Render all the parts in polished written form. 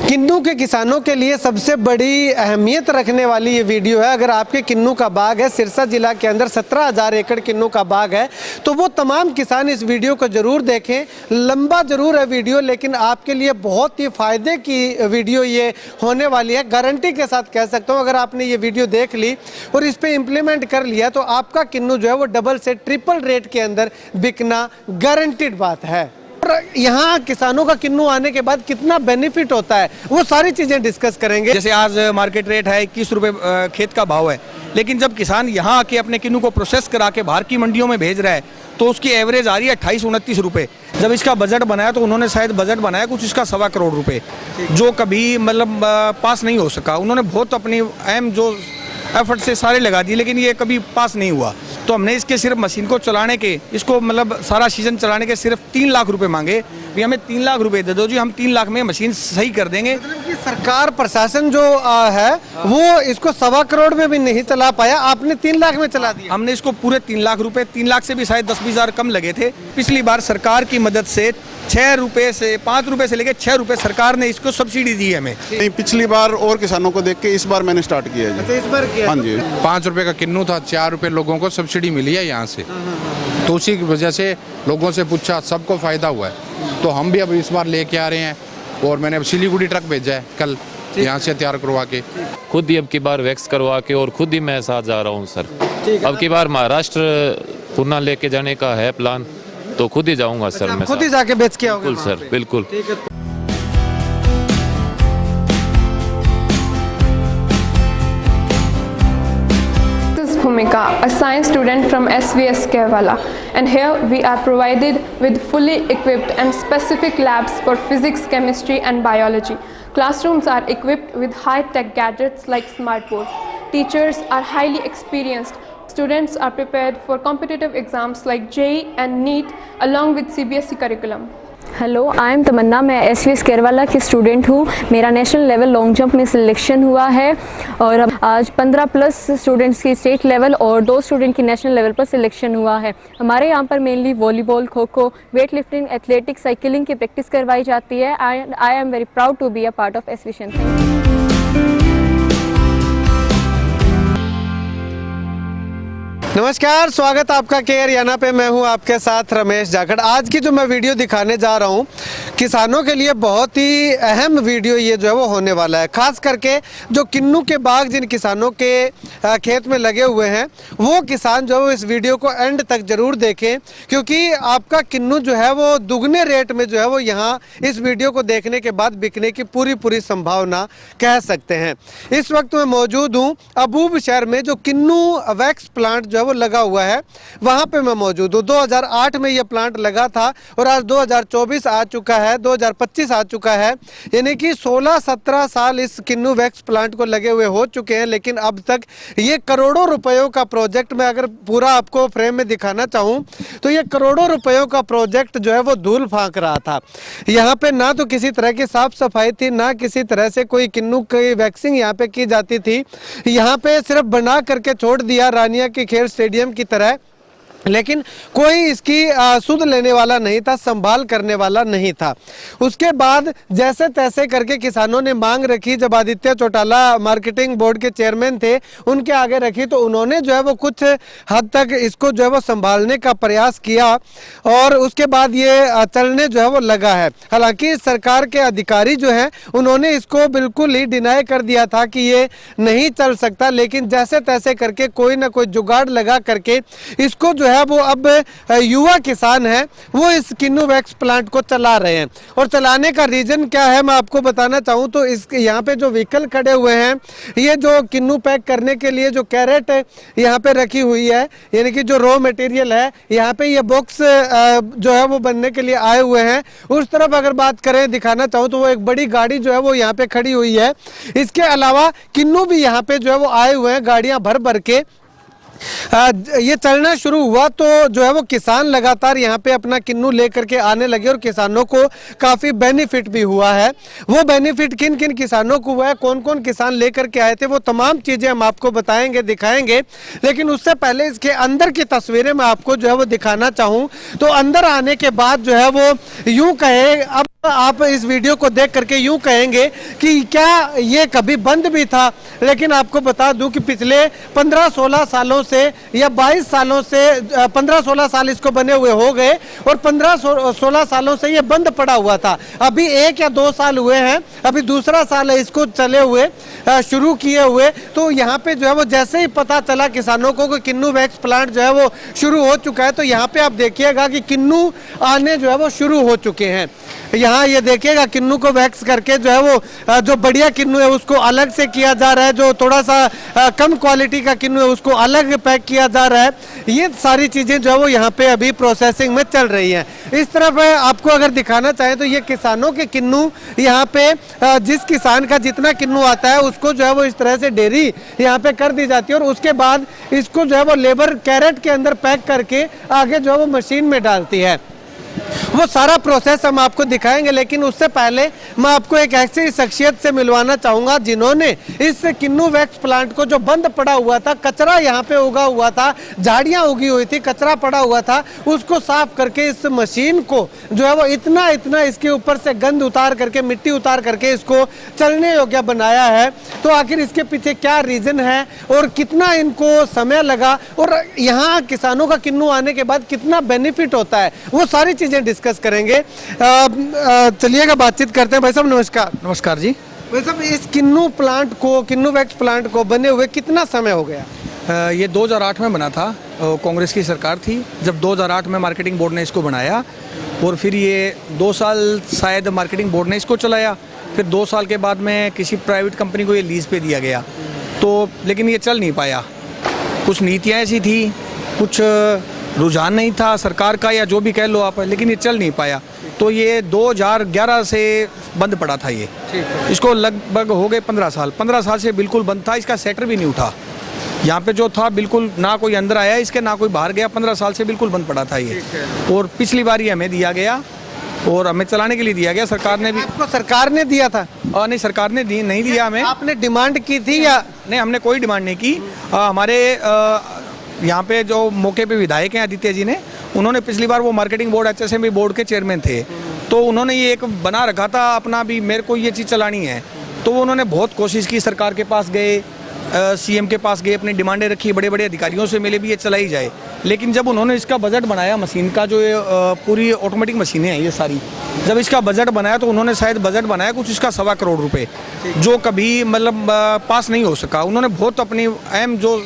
किन्नू के किसानों के लिए सबसे बड़ी अहमियत रखने वाली ये वीडियो है। अगर आपके किन्नू का बाग है, सिरसा जिला के अंदर 17,000 एकड़ किन्नू का बाग है, तो वो तमाम किसान इस वीडियो को ज़रूर देखें। लंबा ज़रूर है वीडियो, लेकिन आपके लिए बहुत ही फ़ायदे की वीडियो ये होने वाली है। गारंटी के साथ कह सकता हूँ, अगर आपने ये वीडियो देख ली और इस पर इम्प्लीमेंट कर लिया तो आपका किन्नू जो है वो डबल से ट्रिपल रेट के अंदर बिकना गारंटीड बात है। यहाँ किसानों का किन्नू आने के बाद कितना बेनिफिट होता है, वो सारी चीजें डिस्कस करेंगे। जैसे आज मार्केट रेट है 21 रुपए खेत का भाव है, लेकिन जब किसान यहाँ आके अपने किन्नू को प्रोसेस करा के बाहर की मंडियों में भेज रहा है तो उसकी एवरेज आ रही है 28-29 रुपए। जब इसका बजट बनाया तो उन्होंने शायद बजट बनाया कुछ इसका 1.25 करोड़ रुपए, जो कभी मतलब पास नहीं हो सका। उन्होंने बहुत अपनी अहम जो एफर्ट से सारे लगा दिए, लेकिन ये कभी पास नहीं हुआ। तो हमने इसके सिर्फ मशीन को चलाने के, इसको मतलब सारा सीजन चलाने के सिर्फ 3 लाख रुपए मांगे। भी हमें 3 लाख रुपए दे दो जी, हम 3 लाख में मशीन सही कर देंगे। सरकार प्रशासन जो है वो इसको 1.25 करोड़ में भी नहीं चला पाया, आपने 3 लाख में चला दिया। हमने इसको पूरे 3 लाख रुपए, 3 लाख से भी शायद 10-20 हज़ार कम लगे थे। पिछली बार सरकार की मदद से 6 रुपए से 5 रुपए से लेकर 6 रुपए सरकार ने इसको सब्सिडी दी है हमें। नहीं, पिछली बार और किसानों को देख के इस बार मैंने स्टार्ट किया है। अच्छा, इस बार किया? हाँ जी। 5 रुपए का किन्नू था, 4 रुपए लोगों को सब्सिडी मिली है यहाँ से, तो उसी की वजह से लोगों से पूछा, सबको फायदा हुआ है। तो हम भी अब इस बार लेके आ रहे हैं और मैंने अब सिलीगुड़ी ट्रक भेजा है कल यहाँ से तैयार करवा के। खुद ही अब की बार वैक्स करवा के और खुद ही मैं साथ जा रहा हूँ सर। अब की बार महाराष्ट्र पुणे लेके जाने का है प्लान, तो खुद ही जाऊंगा सर। मैं खुद ही जाके बेच के आओगे? बिल्कुल सर, बिल्कुल। Bhumika, a science student from SVS Kerala, and here we are provided with fully equipped and specific labs for physics, chemistry and biology. Classrooms are equipped with high-tech gadgets like smartboards. Teachers are highly experienced. Students are prepared for competitive exams like JEE and NEET along with CBSE curriculum. Hello, I am Tamanna. मैं SVS Kerwala की student हूँ। मेरा national level long jump में selection हुआ है और आज 15+ students की स्टेट लेवल और 2 स्टूडेंट की नेशनल लेवल पर सिलेक्शन हुआ है। हमारे यहाँ पर mainly volleyball, kho kho, weight lifting, athletics, cycling की प्रैक्टिस करवाई जाती है। I am very proud to be a part of SVS. नमस्कार, स्वागत आपका केयर याना पे। मैं हूं आपके साथ रमेश जाखड़। आज की जो मैं वीडियो दिखाने जा रहा हूं, किसानों के लिए बहुत ही अहम वीडियो ये जो है वो होने वाला है। खास करके जो किन्नू के बाग जिन किसानों के खेत में लगे हुए हैं, वो किसान जो है इस वीडियो को एंड तक जरूर देखें, क्योंकि आपका किन्नू जो है वो दुगने रेट में जो है वो यहाँ इस वीडियो को देखने के बाद बिकने की पूरी संभावना कह सकते हैं। इस वक्त मैं मौजूद हूँ अबूब शहर में, जो किन्नू वैक्स प्लांट जो वो लगा हुआ है, वहां पे मैं मौजूद हूँ। 2008 में यह प्लांट लगा था और आज 2024 आ चुका है, 2025 आ चुका है, यानी कि 16-17 साल इस किन्नू वैक्स प्लांट को लगे हुए हो चुके हैं। लेकिन अब तक ये करोड़ों रुपयों का प्रोजेक्ट, मैं अगर पूरा आपको फ्रेम में दिखाना चाहूँ तो ये करोड़ों रुपयों का प्रोजेक्ट जो है वो धूल फांक रहा था। यहाँ पे ना तो किसी तरह की साफ सफाई थी, ना किसी तरह से कोई किन्नू की वैक्सिंग यहाँ पे की जाती थी। यहाँ पे सिर्फ बना करके छोड़ दिया रानिया की खेल स्टेडियम की तरह, लेकिन कोई इसकी सुध लेने वाला नहीं था, संभाल करने वाला नहीं था। उसके बाद जैसे तैसे करके किसानों ने मांग रखी। जब आदित्य चौटाला मार्केटिंग बोर्ड के चेयरमैन थे, उनके आगे रखी, तो उन्होंने जो है वो कुछ हद तक इसको जो है वो संभालने का प्रयास किया और उसके बाद ये चलने जो है वो लगा है। हालांकि सरकार के अधिकारी जो हैं उन्होंने इसको बिल्कुल ही डिनाई कर दिया था कि ये नहीं चल सकता, लेकिन जैसे तैसे करके कोई ना कोई जुगाड़ लगा करके इसको जो है वो अब युवा किसान है वो इस किन्नू वैक्स प्लांट को चला रहे हैं। और चलाने का रीजन क्या है मैं आपको बताना चाहूँ तो इस यहाँ पे जो व्हीकल खड़े हुए हैं, ये जो किन्नू पैक करने के लिए जो कैरेट यहाँ पे रखी हुई है, यानी कि जो रॉ मटेरियल है, यहाँ पे ये बॉक्स जो है वो बनने के लिए आए हुए हैं। उस तरफ अगर बात करें, दिखाना चाहूँ तो वो एक बड़ी गाड़ी जो है वो यहाँ पे खड़ी हुई है। इसके अलावा किन्नू भी यहाँ पे जो है वो आए हुए हैं, गाड़ियाँ भर के। ये चलना शुरू हुआ तो जो है वो किसान लगातार यहाँ पे अपना किन्नू लेकर के आने लगे और किसानों को काफ़ी बेनिफिट भी हुआ है। वो बेनिफिट किन किन किसानों को हुआ है, कौन कौन किसान लेकर के आए थे, वो तमाम चीज़ें हम आपको बताएंगे, दिखाएंगे। लेकिन उससे पहले इसके अंदर की तस्वीरें मैं आपको जो है वो दिखाना चाहूँ तो अंदर आने के बाद जो है वो यूँ कहे, अब आप इस वीडियो को देख करके यूं कहेंगे कि क्या ये कभी बंद भी था, लेकिन आपको बता दूं कि पिछले 15-16 सालों से या 22 सालों से 15-16 साल इसको बने हुए हो गए और 15-16 सालों से ये बंद पड़ा हुआ था। अभी 1 या 2 साल हुए हैं, अभी दूसरा साल है इसको चले हुए, शुरू किए हुए। तो यहाँ पे जो है वो जैसे ही पता चला किसानों को कि किन्नू वैक्स प्लांट जो है वो शुरू हो चुका है, तो यहाँ पे आप देखिएगा कि किन्नू आने जो है वो शुरू हो चुके हैं। यहाँ ये देखिएगा किन्नू को वैक्स करके जो है वो जो बढ़िया किन्नू है उसको अलग से किया जा रहा है, जो थोड़ा सा कम क्वालिटी का किन्नू है उसको अलग पैक किया जा रहा है। ये सारी चीज़ें जो है वो यहाँ पे अभी प्रोसेसिंग में चल रही हैं। इस तरफ आपको अगर दिखाना चाहें तो ये किसानों के किन्नू यहाँ पे जिस किसान का जितना किन्नू आता है उसको जो है वो इस तरह से डेयरी यहाँ पे कर दी जाती है और उसके बाद इसको जो है वो लेबर कैरेट के अंदर पैक करके आगे जो है वो मशीन में डालती है। वो सारा प्रोसेस हम आपको दिखाएंगे, लेकिन उससे पहले मैं आपको एक ऐसी शख्सियत से मिलवाना चाहूँगा जिन्होंने इस किन्नू वैक्स प्लांट को, जो बंद पड़ा हुआ था, कचरा यहाँ पे उगा हुआ था, झाड़ियाँ उगी हुई थी, कचरा पड़ा हुआ था, उसको साफ करके इस मशीन को जो है वो इतना इसके ऊपर से गंद उतार करके, मिट्टी उतार करके इसको चलने योग्य बनाया है। तो आखिर इसके पीछे क्या रीज़न है और कितना इनको समय लगा और यहाँ किसानों का किन्नू आने के बाद कितना बेनिफिट होता है, वो सारी चीज़ें डिस्कस करेंगे। चलिएगा बातचीत करते हैं। भाई साहब नमस्कार। नमस्कार जी। भाई साहब इस किन्नू प्लांट को, किन्नू वैक्स प्लांट को बने हुए कितना समय हो गया? ये 2008 में बना था, कांग्रेस की सरकार थी जब 2008 में मार्केटिंग बोर्ड ने इसको बनाया और फिर ये 2 साल शायद मार्केटिंग बोर्ड ने इसको चलाया, फिर 2 साल के बाद में किसी प्राइवेट कंपनी को ये लीज पे दिया गया। तो लेकिन ये चल नहीं पाया, कुछ नीतियाँ ऐसी थी, कुछ रुझान नहीं था सरकार का या जो भी कह लो आप, लेकिन ये चल नहीं पाया। तो ये 2011 से बंद पड़ा था ये, इसको लगभग हो गए 15 साल। 15 साल से बिल्कुल बंद था, इसका सेटर भी नहीं उठा। यहाँ पे जो था बिल्कुल ना कोई अंदर आया इसके, ना कोई बाहर गया। 15 साल से बिल्कुल बंद पड़ा था ये। और पिछली बार ये हमें दिया गया और हमें चलाने के लिए दिया गया, सरकार ने भी। आपको सरकार ने दिया था? नहीं, सरकार ने नहीं दिया हमें। आपने डिमांड की थी या नहीं? हमने कोई डिमांड नहीं की। हमारे यहाँ पे जो मौके पे विधायक हैं आदित्य जी ने, उन्होंने पिछली बार वो मार्केटिंग बोर्ड HSMB बोर्ड के चेयरमैन थे, तो उन्होंने ये एक बना रखा था अपना भी, मेरे को ये चीज़ चलानी है। तो उन्होंने बहुत कोशिश की, सरकार के पास गए, CM के पास गए, अपनी डिमांडें रखी, बड़े बड़े अधिकारियों से मिले भी ये चलाई जाए। लेकिन जब उन्होंने इसका बजट बनाया मशीन का, जो ये पूरी ऑटोमेटिक मशीनें हैं ये सारी, जब इसका बजट बनाया तो उन्होंने शायद बजट बनाया कुछ इसका 1.25 करोड़ रुपये, जो कभी मतलब पास नहीं हो सका। उन्होंने बहुत अपनी अहम जो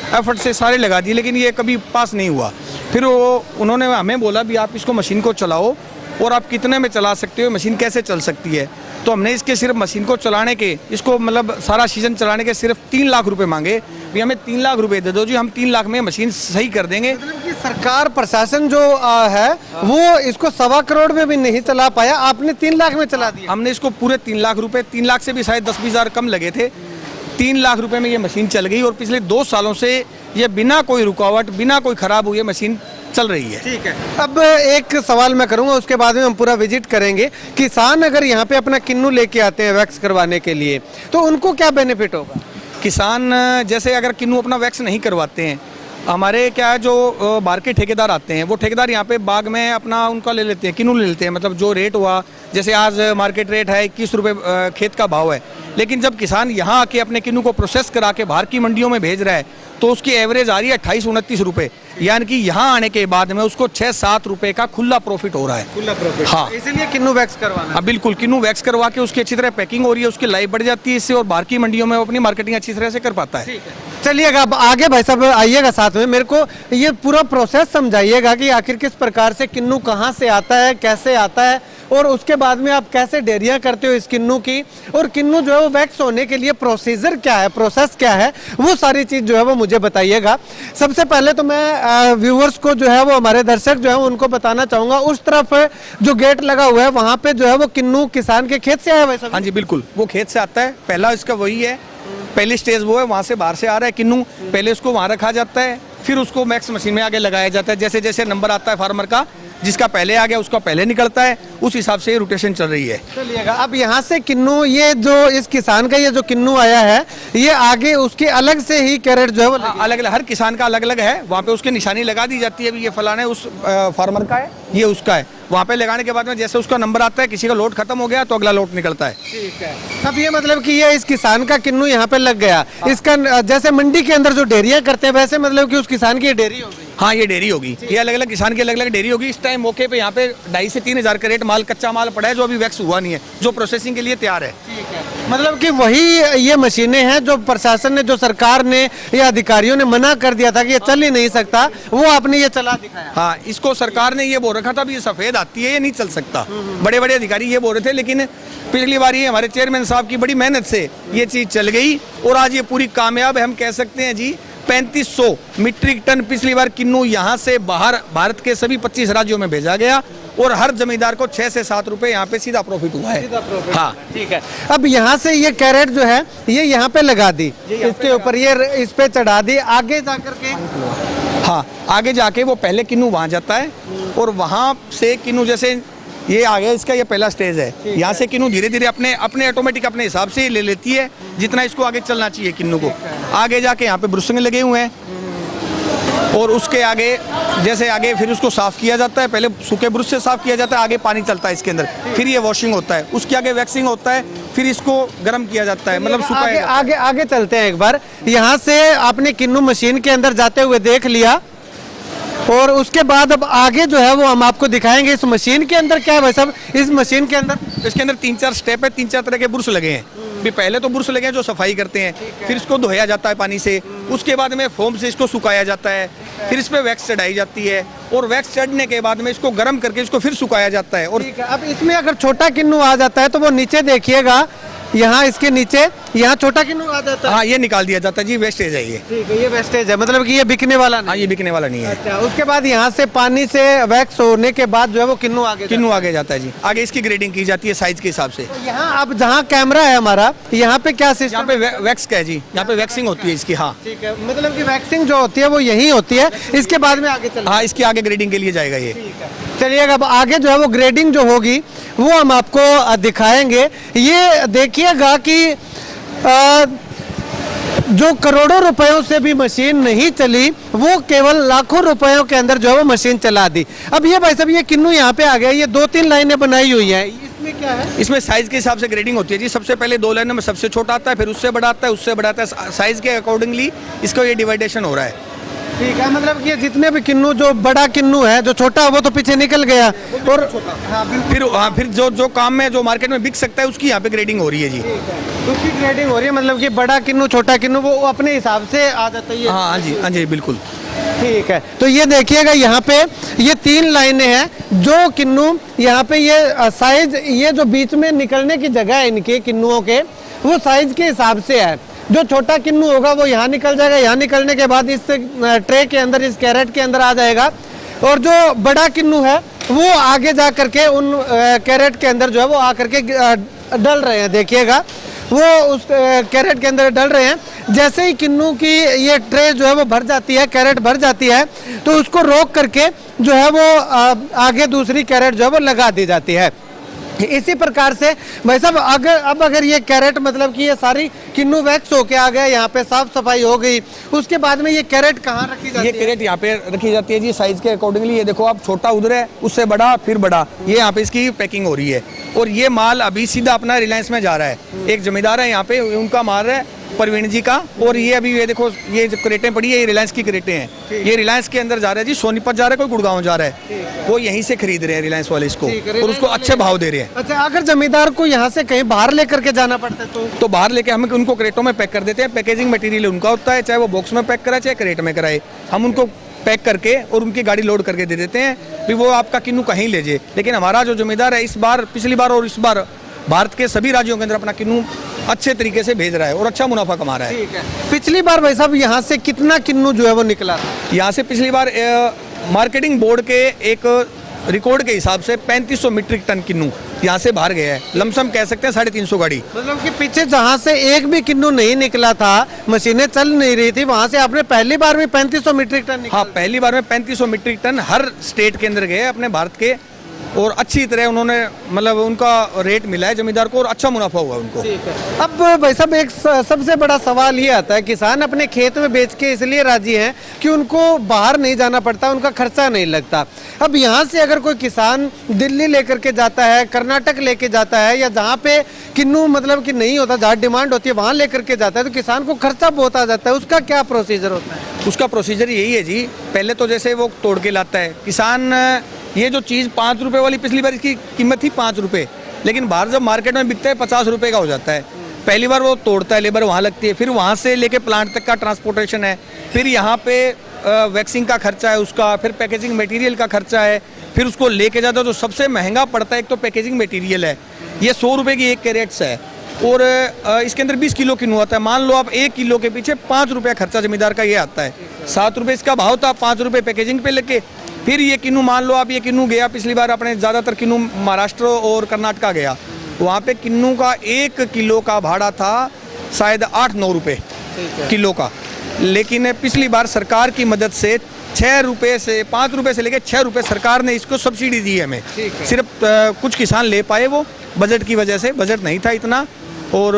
एफर्ट से सारे लगा दिए, लेकिन ये कभी पास नहीं हुआ। फिर उन्होंने हमें बोला भी आप इसको मशीन को चलाओ और आप कितने में चला सकते हो, मशीन कैसे चल सकती है। तो हमने इसके सिर्फ मशीन को चलाने के, इसको मतलब सारा सीजन चलाने के सिर्फ 3 लाख रुपए मांगे। भी हमें 3 लाख रुपए दे दो जी, हम 3 लाख में मशीन सही कर देंगे। मतलब कि सरकार प्रशासन जो है वो इसको 1.25 करोड़ में भी नहीं चला पाया, आपने 3 लाख में चला दिया। हमने इसको पूरे 3 लाख रुपए, 3 लाख से भी शायद 10-20 हज़ार कम लगे थे, 3 लाख रुपए में ये मशीन चल गई और पिछले 2 सालों से ये बिना कोई रुकावट, बिना कोई खराब हुए मशीन चल रही है। ठीक है। अब एक सवाल मैं करूंगा, उसके बाद में हम पूरा विजिट करेंगे। किसान अगर यहाँ पे अपना किन्नू लेके आते हैं वैक्स करवाने के लिए, तो उनको क्या बेनिफिट होगा? किसान जैसे अगर किन्नू अपना वैक्स नहीं करवाते हैं, हमारे क्या है जो बाहर के ठेकेदार आते हैं, वो ठेकेदार यहाँ पे बाग में अपना उनका ले लेते हैं, किन्नू ले लेते हैं। मतलब जो रेट हुआ, जैसे आज मार्केट रेट है 21 रुपये खेत का भाव है, लेकिन जब किसान यहाँ आके अपने किन्नू को प्रोसेस करा के बाहर की मंडियों में भेज रहा है तो उसकी एवरेज आ रही है 28-29 रुपये, यानी कि यहाँ आने के बाद में उसको 6-7 रुपये का खुला प्रॉफिट हो रहा है। खुला प्रॉफिट। हाँ, इसीलिए किन्नू वैक्स करवाना। हाँ बिल्कुल, किन्नू वैक्स करवा के उसकी अच्छी तरह पैकिंग हो रही है, उसकी लाइफ बढ़ जाती है इससे, और बाहर की मंडियों में वो अपनी मार्केटिंग अच्छी तरह से कर पाता है। चलिएगा अब आगे भाई साहब आइएगा साथ में, मेरे को ये पूरा प्रोसेस समझाइएगा कि आखिर किस प्रकार से किन्नू कहाँ से आता है, कैसे आता है, और उसके बाद में आप कैसे डेयरियाँ करते हो इस किन्नू की, और किन्नू जो है वो वैक्स होने के लिए प्रोसीजर क्या है, प्रोसेस क्या है, वो सारी चीज़ जो है वो मुझे बताइएगा। सबसे पहले तो मैं व्यूअर्स को जो है वो, हमारे दर्शक जो है उनको बताना चाहूँगा, उस तरफ जो गेट लगा हुआ है वहाँ पे जो है वो किन्नू किसान के खेत से आया वैसा? हाँ जी बिल्कुल, वो खेत से आता है, पहला इसका वही है, पहली स्टेज वो है, वहाँ से बाहर से आ रहा है किन्नू, पहले उसको वहाँ रखा जाता है, फिर उसको मैक्स मशीन में आगे लगाया जाता है। जैसे जैसे नंबर आता है फार्मर का, जिसका पहले आ गया उसका पहले निकलता है, उस हिसाब से रोटेशन चल रही है। चलिएगा अब यहाँ से किन्नू, ये जो इस किसान का ये जो किन्नू आया है, ये आगे उसके अलग से ही कैरेट जो है वो अलग अलग, हर किसान का अलग अलग है, वहाँ पे उसकी निशानी लगा दी जाती है, ये फलाना है उस फार्मर का है, ये उसका है, वहाँ पे लगाने के बाद में जैसे उसका नंबर आता है, किसी का लोट खत्म हो गया तो अगला लोट निकलता है। ठीक है। अब ये मतलब कि ये इस किसान का किन्नू यहाँ पे लग गया, इसका जैसे मंडी के अंदर जो डेयरियां करते हैं वैसे मतलब कि उस किसान की ये डेयरी हो गई। हाँ, ये डेयरी होगी, ये अलग अलग किसान की अलग अलग डेयरी होगी। इस टाइम मौके पे यहाँ पे 2,500 से 3,000 कैरेट माल, कच्चा माल पड़ा है जो अभी वैक्स हुआ नहीं है, जो प्रोसेसिंग के लिए तैयार है। ठीक है। मतलब कि वही ये मशीनें हैं जो प्रशासन ने, जो सरकार ने या अधिकारियों ने मना कर दिया था कि ये चल ही नहीं सकता, वो आपने ये चला दिखाया। हाँ, इसको सरकार ने ये बोल रखा था भी ये सफेद आती है, ये नहीं चल सकता। बड़े बड़े अधिकारी ये बोल रहे थे, लेकिन पिछली बार ये हमारे चेयरमैन साहब की बड़ी मेहनत से ये चीज चल गई और आज ये पूरी कामयाब है। हम कह सकते हैं जी 3500 मीट्रिक टन पिछली बार किन्नू यहाँ से बाहर भारत के सभी 25 राज्यों में भेजा गया और हर जमींदार को 6 से 7 रुपए यहाँ पे सीधा प्रॉफिट हुआ है। हाँ, ठीक है। अब यहाँ से ये कैरेट जो है ये यहाँ पे लगा दी, इसके ऊपर ये इस पे चढ़ा दी, आगे जाकर के हाँ, आगे जाके वो पहले किन्नू वहाँ जाता है और वहाँ से किन्नू जैसे ये आ गया, इसका ये पहला स्टेज है। यहाँ से किन्नू धीरे धीरे अपने ऑटोमेटिक अपने हिसाब से ले लेती है जितना इसको आगे चलना चाहिए किन्नू को। आगे जाके यहाँ पे ब्रुशिंग लगे हुए हैं और उसके आगे जैसे आगे फिर उसको साफ किया जाता है, पहले सूखे ब्रश से साफ किया जाता है, आगे पानी चलता है इसके अंदर, फिर ये वॉशिंग होता है, उसके आगे वैक्सिंग होता है, फिर इसको गर्म किया जाता है, मतलब सुखाया। आगे आगे चलते हैं एक बार। यहाँ से आपने किन्नू मशीन के अंदर जाते हुए देख लिया और उसके बाद अब आगे जो है वो हम आपको दिखाएंगे इस मशीन के अंदर क्या है भाई साहब। इस मशीन के अंदर इसके अंदर 3-4 स्टेप है, 3-4 तरह के ब्रुश लगे हैं। भी पहले तो ब्रुश लगे हैं जो सफाई करते हैं, फिर इसको धोया जाता है पानी से, उसके बाद में फोम से इसको सुखाया जाता है, फिर इस पे वैक्स चढ़ाई जाती है और वैक्स चढ़ने के बाद में इसको गर्म करके इसको फिर सुखाया जाता है। और अब इसमें अगर छोटा किन्नू आ जाता है तो वो नीचे देखिएगा, यहाँ इसके नीचे यहाँ छोटा किन्नू आ जाता है। हाँ, ये निकाल दिया जाता है जी, वेस्टेज है ये। ठीक है, ये वेस्टेज है, मतलब कि ये बिकने वाला नहीं। हाँ, ये बिकने वाला नहीं है। अच्छा, उसके बाद यहाँ से पानी से वैक्स होने के बाद जो है वो किन्नू आगे जाता है जी। आगे इसकी ग्रेडिंग की जाती है साइज के हिसाब से। तो यहाँ अब जहाँ कैमरा है हमारा, यहाँ पे क्या सिस्टम? यहाँ पे वैक्स का है जी, यहाँ पे वैक्सिंग होती है इसकी। हाँ, ठीक है, मतलब कि वैक्सिंग जो होती है वो यही होती है, इसके बाद में आगे चल। हाँ, इसकी आगे ग्रेडिंग के लिए जाएगा ये। चलिए, अब आगे जो है वो ग्रेडिंग जो होगी वो हम आपको दिखाएंगे। ये देखिएगा कि जो करोड़ों रुपयों से भी मशीन नहीं चली, वो केवल लाखों रुपयों के अंदर जो है वो मशीन चला दी। अब ये भाई साहब ये किन्नू यहाँ पे आ गया, ये 2-3 लाइनें बनाई हुई हैं, इसमें क्या है? इसमें साइज के हिसाब से ग्रेडिंग होती है जी। सबसे पहले 2 लाइनों में सबसे छोटा आता है, फिर उससे बड़ा आता है, उससे बड़ा आता है। साइज के अकॉर्डिंगली इसका ये डिवाइडेशन हो रहा है। ठीक है, मतलब कि जितने भी किन्नू, जो बड़ा किन्नू है, जो छोटा है वो तो पीछे निकल गया और फिर जो काम में जो मार्केट में बिक सकता है उसकी यहाँ पे ग्रेडिंग हो रही है जी। उसकी ग्रेडिंग हो रही है, मतलब कि बड़ा किन्नू छोटा किन्नू वो अपने हिसाब से आ जाता है। हाँ जी, हाँ जी, बिल्कुल। ठीक है, तो ये देखिएगा यहाँ पे ये 3 लाइनें हैं। जो किन्नू यहाँ पे ये साइज, ये जो बीच में निकलने की जगह है इनके किन्नुओं के, वो साइज के हिसाब से है। जो छोटा किन्नू होगा वो यहाँ निकल जाएगा, यहाँ निकलने के बाद इस ट्रे के अंदर, इस कैरेट के अंदर आ जाएगा, और जो बड़ा किन्नू है वो आगे जा करके उन कैरेट के अंदर जो है वो आकर के डल रहे हैं। देखिएगा वो उस कैरेट के अंदर डल रहे हैं। जैसे ही किन्नू की ये ट्रे जो है वो भर जाती है, कैरेट भर जाती है, तो उसको रोक करके जो है वो आगे दूसरी कैरेट जो है वो लगा दी जाती है। इसी प्रकार से भाई साहब अगर ये कैरेट, मतलब कि ये सारी किन्नू वैक्स होके आ गया, यहाँ पे साफ सफाई हो गई, उसके बाद में ये कैरेट कहाँ रखी जाती है? ये कैरेट यहाँ पे रखी जाती है जी साइज के अकॉर्डिंगली। ये देखो आप, छोटा उधर है, उससे बड़ा, फिर बड़ा, ये यहाँ पे इसकी पैकिंग हो रही है। और ये माल अभी सीधा अपना रिलायंस में जा रहा है। एक जमींदार है यहाँ पे, उनका माल है परवीन जी का, और ये अभी ये देखो ये जो क्रेटें पड़ी है, ये रिलायंस की क्रेटें हैं। ये रिलायंस के अंदर जा रहा है जी, सोनीपत जा रहा है, कोई गुड़गांव जा रहा है, वो यहीं से खरीद रहे हैं रिलायंस वाले इसको, और उसको अच्छे भाव दे रहे हैं। अच्छा, अगर जमींदार को यहाँ से कहीं बाहर लेकर के जाना पड़ता है तो बाहर लेके हम उनको क्रेटों में पैक कर देते हैं। पैकेजिंग मटेरियल उनका होता है, चाहे वो बॉक्स में पैक कराए चाहे क्रेट में कराए, हम उनको पैक करके और उनकी गाड़ी लोड करके दे देते हैं भी वो आपका किन्नू कहीं ले जाए। लेकिन हमारा जो जमींदार है इस बार, पिछली बार और इस बार भारत के सभी राज्यों के अंदर अपना किन्नू अच्छे तरीके से भेज रहा है और अच्छा मुनाफा कमा रहा है। ठीक है। पिछली बार भाई साहब यहाँ से कितना किन्नू जो है वो निकला? यहाँ से पिछली बार मार्केटिंग बोर्ड के एक रिकॉर्ड के हिसाब से 3500 मीट्रिक टन किन्नू यहाँ से बाहर गया है। लमसम कह सकते हैं 350 गाड़ी। मतलब कि पीछे जहाँ से एक भी किन्नू नहीं निकला था, मशीनें चल नहीं रही थी, वहाँ से आपने पहली बार में 3500 मीट्रिक टन? हाँ, पहली बार में 3500 मीट्रिक टन हर स्टेट के अंदर गए अपने भारत के और अच्छी तरह उन्होंने मतलब उनका रेट मिला है जमींदार को और अच्छा मुनाफा हुआ उनको। अब भाई साहब एक सबसे बड़ा सवाल ये आता है, किसान अपने खेत में बेच के इसलिए राजी हैं कि उनको बाहर नहीं जाना पड़ता, उनका खर्चा नहीं लगता। अब यहाँ से अगर कोई किसान दिल्ली लेकर के जाता है, कर्नाटक लेके जाता है, या जहाँ पे किन्नू मतलब कि नहीं होता, जहाँ डिमांड होती है वहाँ लेकर के जाता है, तो किसान को खर्चा बहुत आ जाता है। उसका क्या प्रोसीजर होता है? उसका प्रोसीजर यही है जी, पहले तो जैसे वो तोड़ के लाता है किसान। ये जो चीज़ 5 रुपये वाली पिछली बार इसकी कीमत थी 5 रुपये, लेकिन बाहर जब मार्केट में बिकता है 50 रुपये का हो जाता है। पहली बार वो तोड़ता है, लेबर वहाँ लगती है, फिर वहाँ से लेके प्लांट तक का ट्रांसपोर्टेशन है, फिर यहाँ पे वैक्सिंग का खर्चा है उसका, फिर पैकेजिंग मटेरियल का खर्चा है, फिर उसको लेके जाता है। तो सबसे महंगा पड़ता है एक तो पैकेजिंग मटेरियल है, ये 100 रुपये की 1 कैरेट्स है, और इसके अंदर 20 किलो किन्नू आता है। मान लो आप 1 किलो के पीछे 5 रुपये खर्चा जमींदार का ये आता है। 7 रुपये इसका भाव था, 5 रुपये पैकेजिंग पे लगे। फिर ये किन्नू मान लो आप, ये किन्नू गया पिछली बार अपने ज़्यादातर किन्नू महाराष्ट्र और कर्नाटका गया, वहाँ पे किन्नू का 1 किलो का भाड़ा था शायद 8-9 रुपये किलो का, लेकिन पिछली बार सरकार की मदद से 6 रुपये से 5 रुपये से लेकर 6 रुपये सरकार ने इसको सब्सिडी दी है हमें। सिर्फ कुछ किसान ले पाए, वो बजट की वजह से, बजट नहीं था इतना, और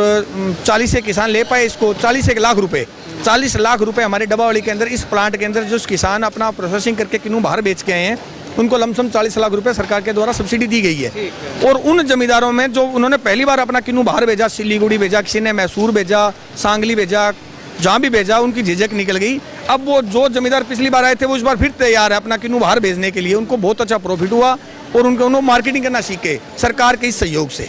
40 से किसान ले पाए इसको, 40 लाख रुपए, 40 लाख रुपए हमारे डबावाली के अंदर, इस प्लांट के अंदर जो किसान अपना प्रोसेसिंग करके किन्नू बाहर बेच के आए हैं, उनको लमसम 40 लाख रुपए सरकार के द्वारा सब्सिडी दी गई है। और उन जमींदारों में जो उन्होंने पहली बार अपना किन्नू बाहर भेजा, सिलीगुड़ी भेजा, किसी ने मैसूर भेजा, सांगली भेजा, जहाँ भी भेजा उनकी झिझक निकल गई। अब वो जो जमींदार पिछली बार आए थे वो इस बार फिर तैयार है अपना किन्नू बाहर भेजने के लिए। उनको बहुत अच्छा प्रॉफिट हुआ और उन्होंने मार्केटिंग करना सीखे सरकार के इस सहयोग से।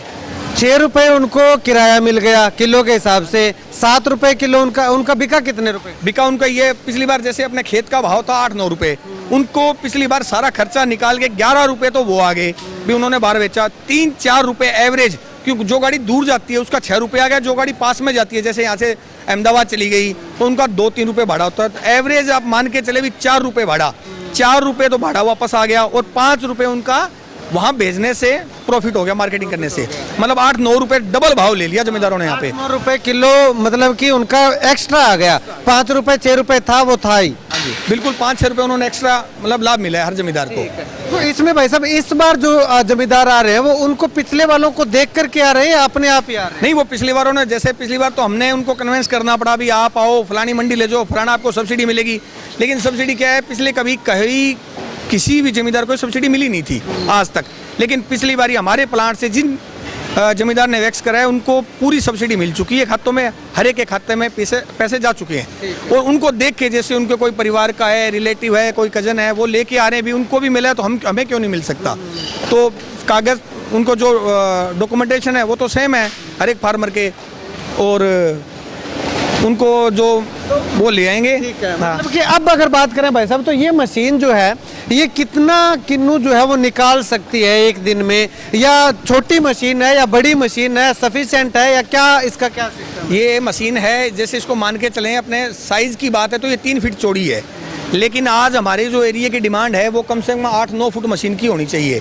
6 रुपये उनको किराया मिल गया किलो के हिसाब से, 7 रुपये किलो उनका बिका कितने रुपए? बिका उनका ये पिछली बार जैसे अपने खेत का भाव था 8-9 रुपये, उनको पिछली बार सारा खर्चा निकाल के 11 रुपये तो वो आ गए भी उन्होंने बाहर बेचा। 3-4 रुपये एवरेज, क्योंकि जो गाड़ी दूर जाती है उसका 6 रुपये आ गया, जो गाड़ी पास में जाती है जैसे यहाँ से अहमदाबाद चली गई तो उनका 2-3 रुपये भाड़ा होता है। तो एवरेज आप मान के चले भी 4 रुपये भाड़ा, 4 रुपये तो भाड़ा वापस आ गया, और 5 रुपये उनका वहाँ भेजने से प्रॉफिट हो गया, मार्केटिंग करने से। मतलब 8-9 रुपये डबल भाव ले लिया जमींदारों ने यहाँ पे। 9 रुपये किलो मतलब कि उनका एक्स्ट्रा आ गया। 5 रुपये 6 रुपये था वो था ही, बिल्कुल 5-6 रुपये उन्होंने एक्स्ट्रा मतलब लाभ मिला है हर जमींदार को। तो इसमें भाई साहब इस बार जो जमींदार आ रहे हैं वो उनको पिछले वालों को देख करके आ रहे हैं या अपने आप ही आ रहे हैं? नहीं, वो पिछली बारों ने, जैसे पिछली बार तो हमने उनको कन्विंस करना पड़ा भी आप आओ फलानी मंडी ले जाओ, फलाना आपको सब्सिडी मिलेगी। लेकिन सब्सिडी क्या है, पिछले कभी कहीं किसी भी जमींदार को सब्सिडी मिली नहीं थी आज तक। लेकिन पिछली बारी हमारे प्लांट से जिन जमींदार ने वैक्स कराया उनको पूरी सब्सिडी मिल चुकी है खातों में, हर एक के खाते में पैसे जा चुके हैं। और उनको देख के जैसे उनके कोई परिवार का है, रिलेटिव है, कोई कजन है, वो लेके आ रहे हैं भी उनको भी मिला है तो हमें क्यों नहीं मिल सकता। तो कागज़ उनको जो डॉक्यूमेंटेशन है वो तो सेम है हर एक फार्मर के, और उनको जो वो ले आएंगे। हाँ। मतलब कि अब अगर बात करें भाई साहब तो ये मशीन जो है ये कितना किन्नू जो है वो निकाल सकती है एक दिन में, या छोटी मशीन है या बड़ी मशीन है, सफिशिएंट है या क्या, इसका क्या सिस्टम? ये मशीन है जैसे इसको मान के चलें, अपने साइज़ की बात है तो ये 3 फीट चौड़ी है, लेकिन आज हमारे जो एरिया की डिमांड है वो कम से कम 8-9 फुट मशीन की होनी चाहिए।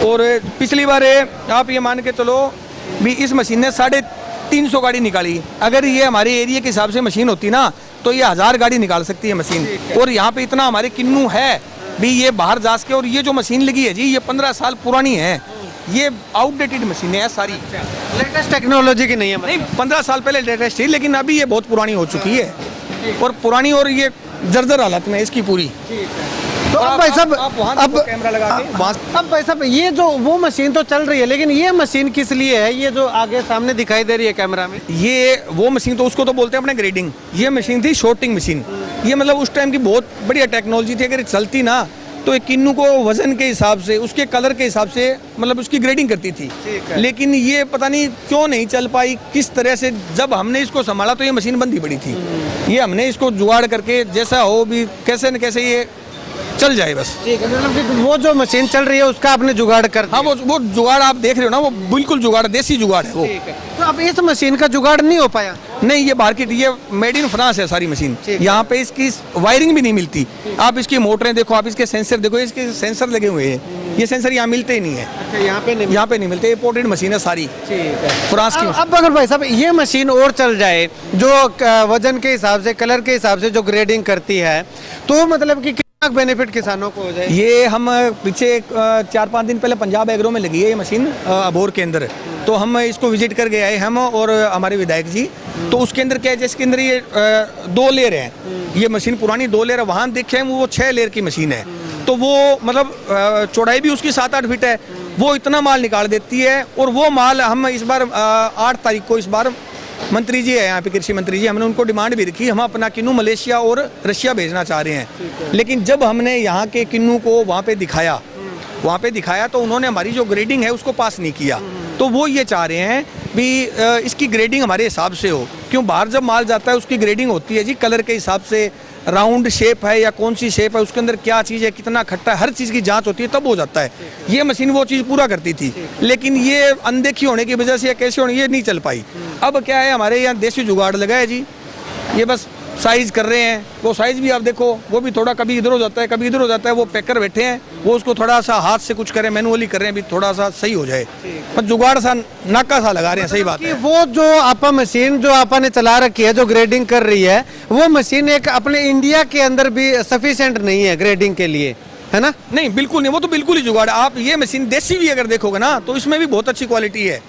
और पिछली बार आप ये मान के चलो भी इस मशीन ने 350 गाड़ी निकाली। अगर ये हमारे एरिया के हिसाब से मशीन होती ना तो ये 1000 गाड़ी निकाल सकती है मशीन। और यहाँ पे इतना हमारे किन्नू है भी ये बाहर जा सके। और ये जो मशीन लगी है जी ये 15 साल पुरानी है, ये आउटडेटेड मशीनें हैं सारी, लेटेस्ट टेक्नोलॉजी की नहीं है। नहीं 15 साल पहले लेटेस्ट थी, लेकिन अभी ये बहुत पुरानी हो चुकी है और पुरानी, और ये जर्जर हालत में इसकी पूरी। तो अब भाई साहब अब कैमरा लगा के अब भाई साहब ये जो वो मशीन तो चल रही है, लेकिन ये मशीन किस लिए है? ये जो आगे सामने दिखाई दे रही है कैमरा में, ये वो मशीन तो उसको तो बोलते हैं अपने ग्रेडिंग। ये मशीन थी शॉर्टिंग मशीन। ये मतलब उस टाइम की बहुत बढ़िया टेक्नोलॉजी थी। अगर ये चलती ना तो एक किन्नू को वजन के हिसाब से, उसके कलर के हिसाब से मतलब उसकी ग्रेडिंग करती थी। लेकिन ये पता नहीं क्यों नहीं चल पाई, किस तरह से। जब हमने इसको संभाला तो ये मशीन बंद ही पड़ी थी। ये हमने इसको जुगाड़ करके जैसा हो भी कैसे न कैसे ये चल जाए बस। ठीक है, मतलब कि वो जो मशीन चल रही है उसका आपने जुगाड़ कर दिया। हाँ, वो जुगाड़ आप देख रहे हो ना, वो बिल्कुल जुगाड़, देसी जुगाड़ है वो। तो अब इस मशीन का जुगाड़ नहीं हो पाया? नहीं, ये मार्केट, ये मेड इन फ्रांस है सारी मशीन। यहाँ पे इसकी वायरिंग भी नहीं मिलती। आप इसकी मोटरें देखो, आप इसके सेंसर देखो, इसके सेंसर लगे हुए हैं। ये सेंसर यहाँ मिलते ही नहीं है। अच्छा, यहाँ पे नहीं मिलते। इंपोर्टेड मशीन है सारी फ्रांस की। अब अगर भाई साहब ये मशीन और चल जाए जो वजन के हिसाब से, कलर के हिसाब से जो ग्रेडिंग करती है, तो मतलब कि बेनिफिट किसानों को हो जाए? ये हम पीछे 4-5 दिन पहले पंजाब एग्रो में लगी है ये मशीन अबोर के अंदर, तो हम इसको विजिट कर गए आए हम और हमारे विधायक जी। तो उसके अंदर क्या है, जिसके अंदर ये 2 लेयर हैं, ये मशीन पुरानी 2 लेयर है, वहाँ देखे हैं वो 6 लेयर की मशीन है। तो वो मतलब चौड़ाई भी उसकी 7-8 फीट है, वो इतना माल निकाल देती है। और वो माल हम इस बार 8 तारीख को, इस बार मंत्री जी है यहाँ पे, कृषि मंत्री जी, हमने उनको डिमांड भी रखी, हम अपना किन्नू मलेशिया और रशिया भेजना चाह रहे हैं। लेकिन जब हमने यहाँ के किन्नू को वहाँ पे दिखाया तो उन्होंने हमारी जो ग्रेडिंग है उसको पास नहीं किया। तो वो ये चाह रहे हैं भी इसकी ग्रेडिंग हमारे हिसाब से हो, क्यों बाहर जब माल जाता है उसकी ग्रेडिंग होती है जी कलर के हिसाब से, राउंड शेप है या कौन सी शेप है, उसके अंदर क्या चीज़ है, कितना खट्टा है, हर चीज़ की जांच होती है, तब हो जाता है। ये मशीन वो चीज़ पूरा करती थी, लेकिन ये अनदेखी होने की वजह से या कैसे होने, ये नहीं चल पाई। अब क्या है, हमारे यहाँ देसी जुगाड़ लगा है जी, ये बस साइज़ कर रहे हैं। वो साइज़ भी आप देखो, वो भी थोड़ा कभी इधर हो जाता है, कभी इधर हो जाता है। वो पैकर बैठे हैं, वो उसको थोड़ा सा हाथ से कुछ करें, मैनुअली कर रहे हैं, भी थोड़ा सा सही हो जाए, बस जुगाड़ सा नाका सा लगा रहे हैं। सही बात है। वो जो आपा मशीन जो आपा ने चला रखी है, जो ग्रेडिंग कर रही है, वो मशीन एक अपने इंडिया के अंदर भी सफिशिएंट नहीं है ग्रेडिंग के लिए, है ना? नहीं, बिल्कुल नहीं, वो तो बिल्कुल ही जुगाड़। आप ये मशीन देसी भी अगर देखोगे ना, तो इसमें भी बहुत अच्छी क्वालिटी है,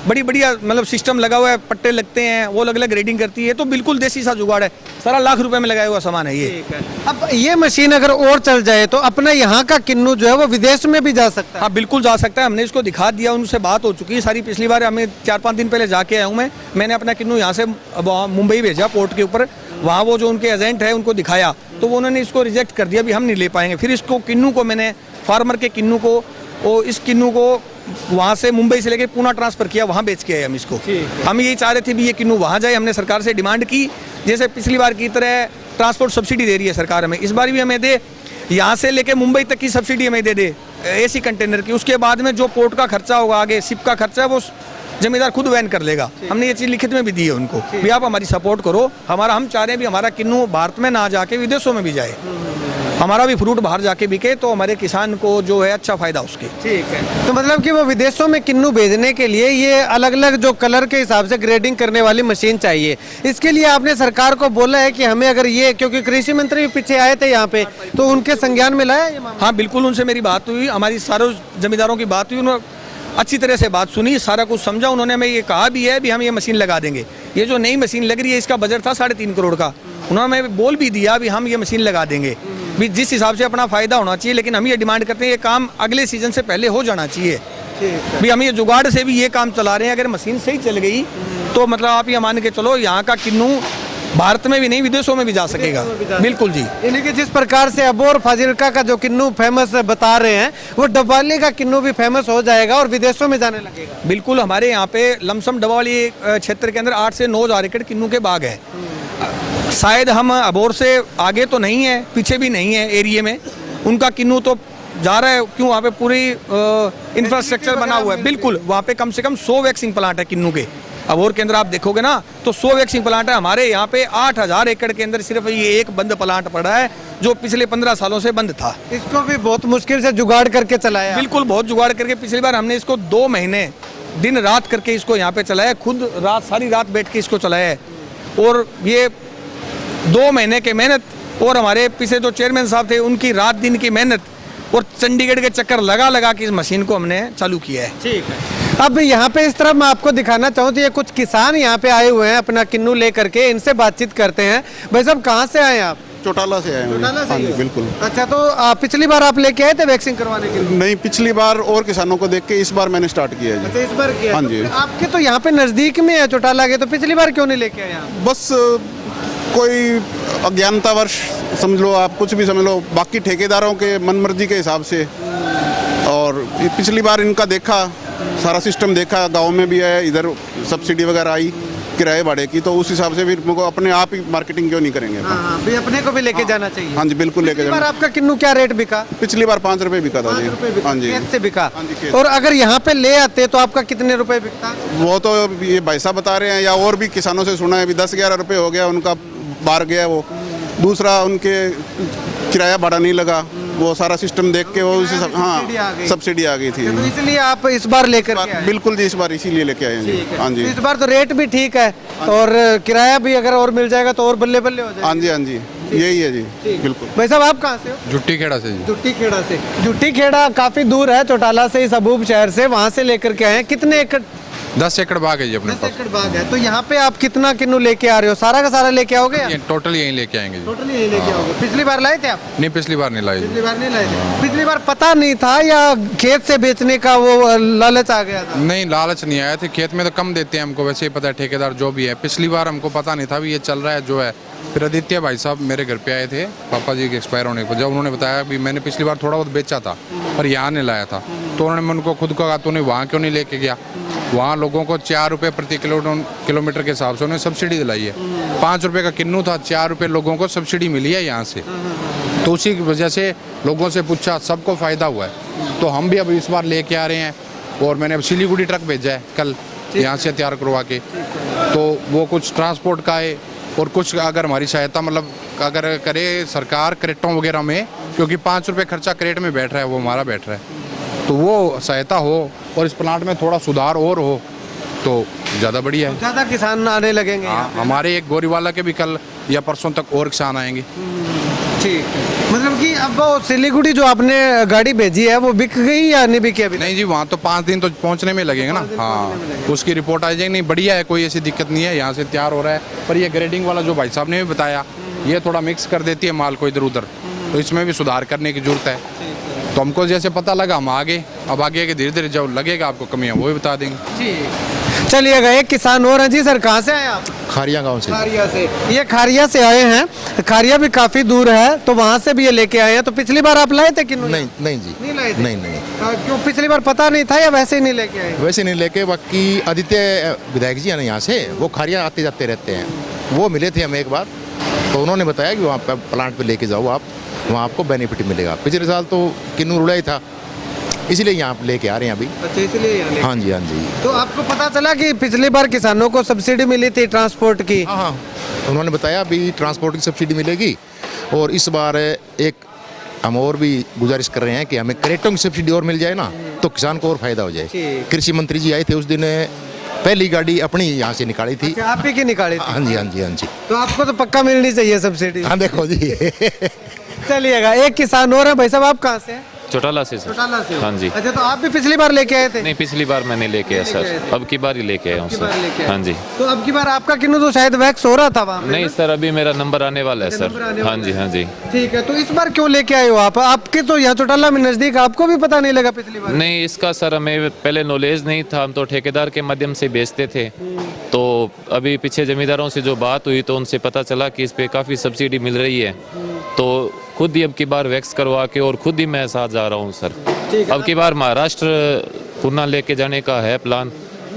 बड़ी बढ़िया मतलब सिस्टम लगा हुआ है, पट्टे लगते हैं, वो अलग अलग ग्रेडिंग करती है, तो बिल्कुल देसी सा जुगाड़ है। सारा लाख रुपए में लगाया हुआ सामान है ये। अब ये मशीन अगर और चल जाए तो अपना यहाँ का किन्नू जो है वो विदेश में भी जा सकता है? हाँ, बिल्कुल जा सकता है। हमने इसको दिखा दिया, उनसे बात हो चुकी है सारी। पिछली बार हमें 4-5 दिन पहले जाके आया हूँ मैंने अपना किन्नू यहाँ से मुंबई भेजा पोर्ट के ऊपर, वहाँ वो जो उनके एजेंट है उनको दिखाया, तो वो उन्होंने इसको रिजेक्ट कर दिया, भी हम नहीं ले पाएंगे। फिर इसको किन्नू को मैंने फार्मर के किन्नू को, और इस किन्नू को वहाँ से मुंबई से लेके पुणे ट्रांसफ़र किया, वहाँ बेच के आए हम इसको। हम यही चाह रहे थे भी ये किन्नू वहाँ जाए। हमने सरकार से डिमांड की, जैसे पिछली बार की तरह ट्रांसपोर्ट सब्सिडी दे रही है सरकार हमें, इस बार भी हमें दे, यहाँ से लेके मुंबई तक की सब्सिडी हमें दे एसी कंटेनर की। उसके बाद में जो पोर्ट का खर्चा होगा, आगे शिप का खर्चा है, वो जमींदार खुद वहन कर लेगा। हमने ये चीज़ लिखित में भी दी है उनको, भी आप हमारी सपोर्ट करो। हम चाह रहे हैं भी हमारा किन्नू भारत में ना जाके विदेशों में भी जाए, हमारा भी फ्रूट बाहर जाके बिके, तो हमारे किसान को जो है अच्छा फायदा उसके। ठीक है, तो मतलब कि वो विदेशों में किन्नू भेजने के लिए ये अलग अलग जो कलर के हिसाब से ग्रेडिंग करने वाली मशीन चाहिए। इसके लिए आपने सरकार को बोला है कि हमें अगर ये, क्योंकि कृषि मंत्री भी पीछे आए थे यहाँ पे, तो उनके संज्ञान में लाया ये मामला? हाँ, बिल्कुल, उनसे मेरी बात हुई, हमारी सारों जमींदारों की बात हुई, उन्होंने अच्छी तरह से बात सुनी, सारा कुछ समझा। उन्होंने हमें ये कहा भी है भी हम ये मशीन लगा देंगे। ये जो नई मशीन लग रही है, इसका बजट था 3.5 करोड़ का, उन्होंने हमें बोल भी दिया भी हम ये मशीन लगा देंगे, भी जिस हिसाब से अपना फायदा होना चाहिए। लेकिन हम ये डिमांड करते हैं ये काम अगले सीजन से पहले हो जाना चाहिए। भी हम ये जुगाड़ से भी ये काम चला रहे हैं, अगर मशीन सही चल गई तो मतलब आप ये मान के चलो यहाँ का किन्नू भारत में भी नहीं विदेशों में भी जा सकेगा। बिल्कुल जी, यानी कि जिस प्रकार से अबोर फाजिलका का जो किन्नू फेमस बता रहे हैं, वो डब्बाली का किन्नू भी फेमस हो जाएगा और विदेशों में जाने लगेगा। बिल्कुल, हमारे यहाँ पे लमसम डब्बाली क्षेत्र के अंदर 8 से 9 हज़ार एकड़ किन्नू के बाग हैं। शायद हम अबोर से आगे तो नहीं है, पीछे भी नहीं है एरिया में, उनका किन्नू तो जा रहा है। क्यों, वहाँ पे पूरी इंफ्रास्ट्रक्चर बना हुआ है। बिल्कुल, वहाँ पे कम से कम 100 वैक्सिंग प्लांट है किन्नू के। अबोर के अंदर आप देखोगे ना तो 100 वैक्सिंग प्लांट है। हमारे यहाँ पे 8,000 एकड़ के अंदर सिर्फ ये एक बंद प्लांट पड़ा है, जो पिछले 15 सालों से बंद था। इसको भी बहुत मुश्किल से जुगाड़ करके चलाया। बिल्कुल, बहुत जुगाड़ करके पिछली बार हमने इसको 2 महीने दिन रात करके इसको यहाँ पे चलाया, खुद सारी रात बैठ के इसको चलाया है। और ये 2 महीने की मेहनत, और हमारे पीछे जो चेयरमैन साहब थे उनकी रात दिन की मेहनत, और चंडीगढ़ के चक्कर लगा के इस मशीन को हमने चालू किया है। ठीक है, अब यहाँ पे इस तरफ मैं आपको दिखाना चाहूँ तो ये कुछ किसान यहाँ पे आए हुए हैं अपना किन्नू लेकर के, इनसे बातचीत करते हैं। भाई साहब, कहाँ से आए आप? चौटाला से आए हैं। चौटाला से हाँ ही जी, हो? बिल्कुल। अच्छा, तो पिछली बार आप लेके आए थे वैक्सीन करवाने के लिए? नहीं, पिछली बार और किसानों को देख के इस बार मैंने स्टार्ट किया है अच्छा, जी। इस बार किया? हाँ जी। तो आपके तो यहाँ पे नजदीक में है चौटाला के, तो पिछली बार क्यों नहीं लेके आए आप? बस कोई अज्ञानतावश समझ लो, आप कुछ भी समझ लो, बाकी ठेकेदारों के मनमर्जी के हिसाब से। और पिछली बार इनका देखा, सारा सिस्टम देखा, गांव में भी है, इधर सब्सिडी वगैरह आई किराए भाड़े की, तो उस हिसाब से फिर मुझको अपने आप ही मार्केटिंग क्यों नहीं करेंगे। हाँ, भी अपने को भी लेके जाना चाहिए। हाँ जी, बिल्कुल लेके पिछली बार जाना। आपका किन्नू क्या रेट बिका? पिछली बार 5 रुपये बिका था जी। 5 रुपए बिका? हाँ जी, खेत से बिका? हाँ जी, खेत। और अगर यहाँ पे ले आते तो आपका कितने रुपए बिकता? वो तो ये भाई साहब बता रहे हैं, या और भी किसानों से सुना है, भी 10-11 रुपये हो गया उनका, बाहर गया वो। दूसरा, उनके किराया भाड़ा नहीं लगा, वो सारा सिस्टम देख के वो उसी हाँ सब्सिडी आ गई थी। तो इसलिए आप इस बार लेकर के आए? बिल्कुल जी, इस बार इसीलिए लेके आए हैं जी। हाँ जी, इस बार तो रेट भी ठीक है और किराया भी अगर और मिल जाएगा तो और बल्ले बल्ले हो जाएगा। हाँ जी, हाँ जी, यही है जी, बिल्कुल। भाई साहब आप कहाँ से हो? जुट्टी खेड़ा से जी। जुट्टी खेड़ा से। जुट्टी खेड़ा काफी दूर है चौटाला से, इस अबूब शहर से, वहाँ से लेकर के आए हैं। कितने एकड़? 10 एकड़ बाग है जी अपने 10 पास। एकड़ बाग है। तो यहाँ पे आप कितना किन्नू लेके आ रहे हो? सारा का सारा लेके आओगे? ये टोटल यहीं लेके आएंगे जी। टोटल यही लेके आओगे। पिछली बार लाए थे आप? नहीं, पिछली बार नहीं लाई जी। पिछली बार नहीं लाए थे। पिछली बार पता नहीं था या खेत से बेचने का वो लालच आ गया था? नहीं, लालच नहीं आया थे। खेत में तो कम देते हैं हमको, वैसे ही पता है ठेकेदार जो भी है। पिछली बार हमको पता नहीं था भी ये चल रहा है जो है। फिर आदित्य भाई साहब मेरे घर पे आए थे पापा जी के एक्सपायर होने को, जब उन्होंने बताया भी मैंने पिछली बार थोड़ा बहुत बेचा था पर यहाँ नहीं लाया था, तो उन्होंने उनको खुद कहा तूने वहाँ क्यों नहीं लेके गया। वहाँ लोगों को 4 रुपये प्रति किलोमीटर के हिसाब से उन्होंने सब्सिडी दिलाई है। 5 रुपये का किन्नू था, 4 रुपये लोगों को सब्सिडी मिली है यहाँ से। तो उसी की वजह से लोगों से पूछा, सबको फ़ायदा हुआ है। तो हम भी अब इस बार लेके आ रहे हैं और मैंने अब सिलीगुड़ी ट्रक भेजा है कल यहाँ से तैयार करवा के। तो वो कुछ ट्रांसपोर्ट का है और कुछ अगर हमारी सहायता मतलब अगर करे सरकार क्रेटों वगैरह में, क्योंकि 5 रुपये खर्चा क्रेट में बैठ रहा है वो हमारा बैठ रहा है, तो वो सहायता हो और इस प्लांट में थोड़ा सुधार और हो तो ज़्यादा बढ़िया है। ज़्यादा किसान आने लगेंगे। हाँ, हमारे एक गोरीवाला के भी कल या परसों तक और किसान आएंगे। ठीक है। मतलब कि अब वो सिलीगुड़ी जो आपने गाड़ी भेजी है वो बिक गई या नहीं बिकी अभी? नहीं जी, वहाँ तो 5 दिन तो पहुँचने में लगेंगे ना। हाँ, उसकी रिपोर्ट आ जाएगी। नहीं, बढ़िया है, कोई ऐसी दिक्कत नहीं है, यहाँ से तैयार हो रहा है। पर ये ग्रेडिंग वाला जो भाई साहब ने भी बताया, ये थोड़ा मिक्स कर देती है माल को इधर उधर, तो इसमें भी सुधार करने की जरूरत है। तो हमको जैसे पता लगा हम आगे, अब आगे के धीरे धीरे जब लगेगा आपको कमियाँ वो भी बता देंगे। चलिएगा, एक किसान और हैं जी। सर कहाँ से आए आप? खारिया गांव से। खारिया से। ये खारिया से आए हैं। खारिया भी काफी दूर है, तो वहाँ से भी ये लेके आए हैं। तो पिछली बार आप लाए थे कि नहीं नहीं जी, नहीं लाए थे? नहीं। क्यों, पिछली बार पता नहीं था या वैसे ही नहीं लेके आए? वैसे नहीं लेके, बाकी आदित्य विधायक जी है ना यहाँ से, वो खारिया आते जाते रहते हैं, वो मिले थे हमें एक बार, तो उन्होंने बताया कि वहाँ पर प्लांट पे लेके जाओ आप, वहाँ आपको बेनिफिट मिलेगा। पिछले साल तो किन्नू रुड़ा ही था, इसलिए यहाँ लेके आ रहे हैं अभी। अच्छा, इसलिए यहाँ? हाँ जी, हाँ जी। तो आपको पता चला कि पिछली बार किसानों को सब्सिडी मिली थी ट्रांसपोर्ट की? हाँ, उन्होंने बताया अभी ट्रांसपोर्ट की सब्सिडी मिलेगी, और इस बार एक हम और भी गुजारिश कर रहे हैं कि हमें क्रेटों की सब्सिडी और मिल जाए ना, तो किसान को और फायदा हो जाए। कृषि मंत्री जी आए थे उस दिन, पहली गाड़ी अपनी यहाँ से निकाली थी। अच्छा, आप ही की निकाली थी? हाँ जी, हाँ जी, हाँ जी। तो आपको तो पक्का मिलनी चाहिए सब्सिडी। हाँ देखो जी। चलिएगा, एक किसान और है। भाई साहब आप कहाँ से हैं? चौटाला से सर। चौटाला से। हाँ जी। अच्छा, तो आप भी पिछली बार लेके आए थे? नहीं, पिछली बार मैंने लेके आया सर, अब की बार ही लेके आया हूँ सर। हाँ जी। तो अब की बार आपका किन्नू तो शायद वैक्स हो रहा था वहाँ पे? नहीं सर, अभी मेरा नंबर आने वाला है सर। हाँ जी, हाँ जी। ठीक है। तो इस बार क्यों लेके आए हो आप? आपके तो यहाँ चौटाला में नजदीक, आपको भी पता नहीं लगा पिछली बार? नहीं, इसका सर हमें पहले नॉलेज नहीं था, हम तो ठेकेदार के माध्यम से बेचते थे। तो अभी पीछे जमींदारों से जो बात हुई तो उनसे पता चला कि इस पे काफ़ी सब्सिडी मिल रही है, तो खुद ही अब की बार वैक्स करवा के और खुद ही मैं साथ जा रहा हूँ सर। अब की बार महाराष्ट्र पुनः लेके जाने का है प्लान,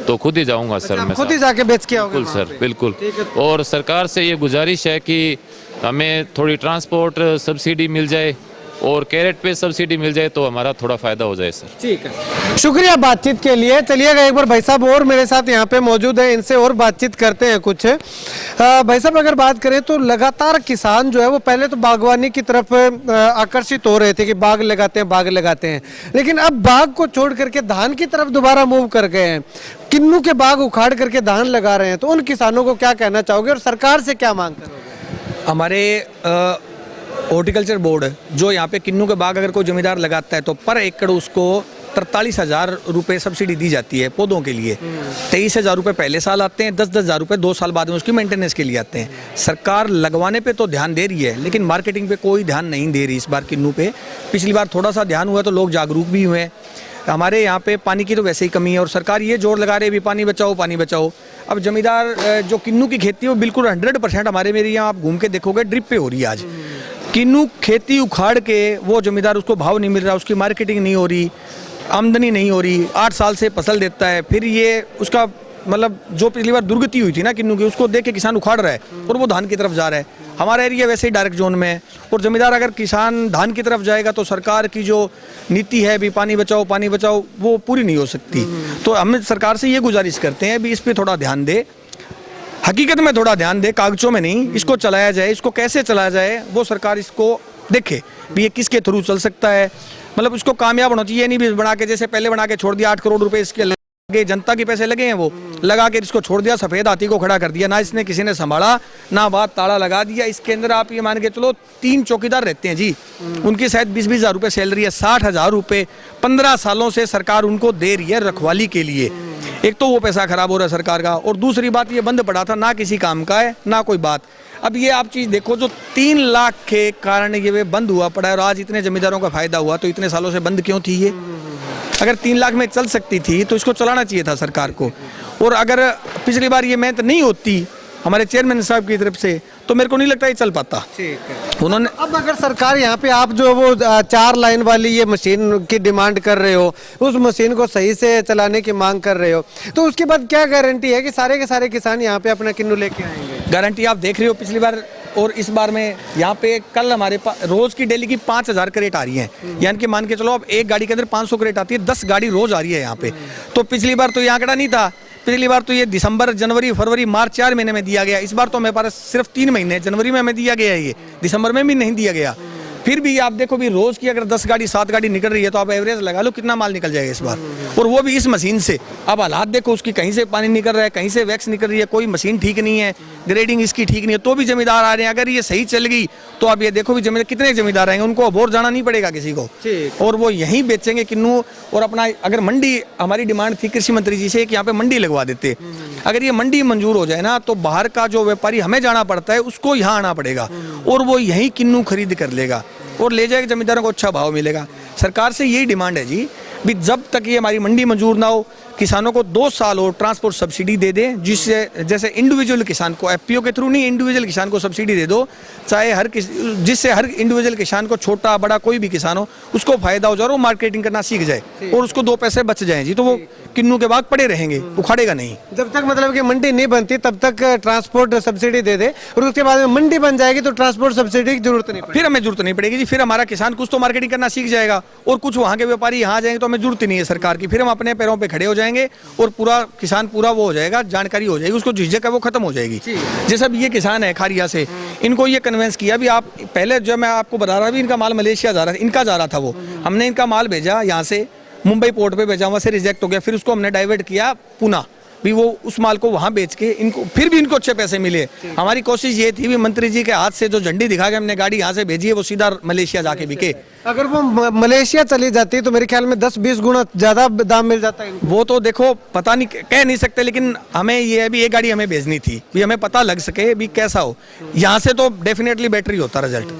तो खुद ही जाऊंगा सर। मैं खुद ही जाके बेच के आओगे? बिल्कुल सर, बिल्कुल। और सरकार से ये गुजारिश है कि हमें थोड़ी ट्रांसपोर्ट सब्सिडी मिल जाए और कैरेट पे सब्सिडी मिल जाए तो हमारा थोड़ा फायदा हो जाए सर। ठीक है, शुक्रिया बातचीत के लिए। चलिएगा, एक बार भाई साहब और मेरे साथ यहाँ पे मौजूद है, इनसे और बातचीत करते हैं कुछ। भाई साहब, अगर बात करें तो लगातार किसान जो है वो पहले तो बागवानी की तरफ आकर्षित हो रहे थे कि बाग लगाते हैं, लेकिन अब बाग को छोड़ करके धान की तरफ दोबारा मूव कर गए हैं। किन्नू के बाग उखाड़ करके धान लगा रहे हैं, तो उन किसानों को क्या कहना चाहोगे और सरकार से क्या मांग करोगे? हमारे हॉर्टिकल्चर बोर्ड जो यहाँ पे किन्नू के बाग अगर कोई जमींदार लगाता है तो पर एकड़ उसको 43,000 रुपये सब्सिडी दी जाती है पौधों के लिए। 23,000 रुपये पहले साल आते हैं, 10,000 रुपये 2 साल बाद में उसकी मेंटेनेंस के लिए आते हैं। सरकार लगवाने पे तो ध्यान दे रही है, लेकिन मार्केटिंग पे कोई ध्यान नहीं दे रही इस बार किन्नू पे। पिछली बार थोड़ा सा ध्यान हुआ तो लोग जागरूक भी हुए। हमारे यहाँ पे पानी की तो वैसे ही कमी है और सरकार ये जोर लगा रही है भी पानी बचाओ, पानी बचाओ। अब जमींदार जो किन्नू की खेती है वो बिल्कुल 100% हमारे मेरे यहाँ आप घूम के देखोगे ड्रिप पे हो रही है आज। किन्नू खेती उखाड़ के वो जमींदार, उसको भाव नहीं मिल रहा, उसकी मार्केटिंग नहीं हो रही, आमदनी नहीं हो रही। 8 साल से फसल देता है, फिर ये उसका मतलब जो पिछली बार दुर्गति हुई थी ना किन्नू की, उसको देख के किसान उखाड़ रहा है और वो धान की तरफ जा रहा है। हमारा एरिया वैसे ही डायरेक्ट जोन में है और जमींदार अगर किसान धान की तरफ जाएगा तो सरकार की जो नीति है भी पानी बचाओ वो पूरी नहीं हो सकती। तो हम सरकार से ये गुजारिश करते हैं भी इस पर थोड़ा ध्यान दे, हकीकत में थोड़ा ध्यान दे, कागजों में नहीं। इसको चलाया जाए, इसको कैसे चलाया जाए वो सरकार इसको देखे भी ये किसके थ्रू चल सकता है। मतलब इसको कामयाब होना चाहिए, नहीं भी बना के जैसे पहले बना के छोड़ दिया 8 करोड़ रुपए इसके के जनता के पैसे लगे हैं वो लगा के इसको छोड़ दिया, सफेद हाथी को खड़ा कर दिया, ना इसने किसी ने संभाला ना बात, ताला लगा दिया। इसके अंदर आप ये मान के चलो 3 चौकीदार रहते हैं जी, उनकी शायद 20-20 हज़ार रुपये सैलरी है, 60,000 रुपये 15 सालों से सरकार उनको दे रही है रखवाली के लिए। एक तो वो पैसा खराब हो रहा है सरकार का, और दूसरी बात ये बंद पड़ा था, ना किसी काम का है ना कोई बात। अब ये आप चीज़ देखो, जो 3 लाख के कारण ये बंद हुआ पड़ा है और आज इतने जमींदारों का फायदा हुआ, तो इतने सालों से बंद क्यों थी ये? अगर 3 लाख में चल सकती थी तो इसको चलाना चाहिए था सरकार को। और अगर पिछली बार ये मेहनत नहीं होती हमारे चेयरमैन साहब की तरफ से, तो मेरे को नहीं लगता ये चल पाता। ठीक है। उन्होंने अब अगर सरकार यहाँ पे आप जो वो 4 लाइन वाली ये मशीन की डिमांड कर रहे हो, उस मशीन को सही से चलाने की मांग कर रहे हो, तो उसके बाद क्या गारंटी है कि सारे के सारे किसान यहाँ पे अपना किन्नू लेके आएंगे? गारंटी आप देख रहे हो पिछली बार और इस बार में यहाँ पे कल हमारे पास रोज की डेली की 5,000 क्रेट आ रही हैं, यानी कि मान के चलो अब एक गाड़ी के अंदर 500 क्रेट आती है, 10 गाड़ी रोज आ रही है यहाँ पे। तो पिछली बार तो ये आंकड़ा नहीं था, पिछली बार तो ये दिसंबर, जनवरी, फरवरी, मार्च 4 महीने में दिया गया। इस बार तो मेरे पास सिर्फ 3 महीने, जनवरी में हमें दिया गया है, ये दिसंबर में भी नहीं दिया गया। फिर भी आप देखो भी रोज की अगर 10 गाड़ी 7 गाड़ी निकल रही है तो आप एवरेज लगा लो कितना माल निकल जाएगा इस बार, और वो भी इस मशीन से। अब हालात देखो उसकी, कहीं से पानी निकल रहा है, कहीं से वैक्स निकल रही है, कोई मशीन ठीक नहीं है, ग्रेडिंग इसकी ठीक नहीं है, तो भी जमींदार आ रहे हैं। अगर ये सही चल गई तो आप ये देखो भी जमींदार कितने जमींदार आएंगे, उनको अबोर जाना नहीं पड़ेगा किसी को, और वो यहीं बेचेंगे किन्नू। और अपना अगर मंडी, हमारी डिमांड थी कृषि मंत्री जी से कि यहाँ पे मंडी लगवा देते। अगर ये मंडी मंजूर हो जाए ना, तो बाहर का जो व्यापारी हमें जाना पड़ता है उसको यहाँ आना पड़ेगा, और वो यहीं किन्नू खरीद कर लेगा और ले जाएगा, जमींदारों को अच्छा भाव मिलेगा। सरकार से यही डिमांड है जी, भी जब तक ये हमारी मंडी मंजूर ना हो, किसानों को 2 साल और ट्रांसपोर्ट सब्सिडी दे दें, जिससे जैसे इंडिविजुअल किसान को एफपीओ के थ्रू नहीं, इंडिविजुअल किसान को सब्सिडी दे दो, चाहे जिससे हर इंडिविजुअल किसान को, छोटा बड़ा कोई भी किसान हो, उसको फायदा हो जाए और वो मार्केटिंग करना सीख जाए और उसको 2 पैसे बच जाएं जी, तो वो किन्नू के बाग पड़े रहेंगे, उखाड़ेगा नहीं। जब तक मतलब कि मंडी नहीं बनती तब तक ट्रांसपोर्ट सब्सिडी दे दे, और उसके बाद में मंडी बन जाएगी तो ट्रांसपोर्ट सब्सिडी की जरूरत नहीं पड़ेगी। फिर हमें जरूरत नहीं पड़ेगी जी, फिर हमारा किसान कुछ तो मार्केटिंग करना सीख जाएगा और कुछ वहाँ के व्यापारी यहाँ जाएंगे, तो हमें जरूरत ही नहीं है सरकार की। फिर हम अपने पैरों पे खड़े हो जाएंगे और पूरा किसान पूरा वो हो जाएगा, जानकारी हो जाएगी, उसको झिझक है वो खत्म हो जाएगी। जैसे अब ये किसान है खारिया से, इनको ये कन्वेंस किया भी, आप पहले जो मैं आपको बता रहा भी, इनका माल मलेशिया जा रहा था, इनका जा रहा था वो, हमने इनका माल भेजा यहाँ से मुंबई पोर्ट पे भेजा, वहाँ से रिजेक्ट हो गया, फिर उसको हमने डाइवर्ट किया पुणे भी, वो उस माल को वहाँ बेच के इनको फिर भी इनको अच्छे पैसे मिले। हमारी कोशिश ये थी भी मंत्री जी के हाथ से जो झंडी दिखा के हमने गाड़ी यहाँ से भेजी है, वो सीधा मलेशिया जाके बिके। अगर वो मलेशिया चली जाती तो मेरे ख्याल में 10-20 गुना ज्यादा दाम मिल जाता है। वो तो देखो पता नहीं, कह नहीं सकते, लेकिन हमें ये है भी एक गाड़ी हमें भेजनी थी भी, हमें पता लग सके भी कैसा हो। यहाँ से तो डेफिनेटली बैटरी होता रिजल्ट,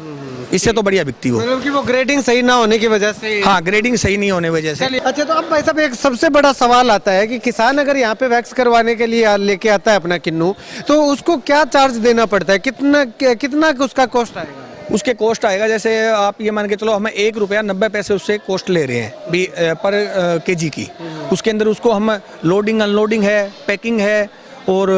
इससे तो बढ़िया बिकती हो, मतलब कि वो ग्रेडिंग सही ना होने की वजह से। हाँ, ग्रेडिंग सही नहीं होने वजह से। अच्छा, तो अब भाई साहब एक सबसे बड़ा सवाल आता है कि किसान अगर यहाँ पे वैक्स करवाने के लिए लेके आता है अपना किन्नू, तो उसको क्या चार्ज देना पड़ता है, कितना उसका कॉस्ट आएगा? उसके कॉस्ट आएगा, जैसे आप ये मान के चलो हमें 1 रुपया 90 पैसे उससे कॉस्ट ले रहे हैं भी पर केजी की। उसके अंदर उसको हम लोडिंग अनलोडिंग है, पैकिंग है और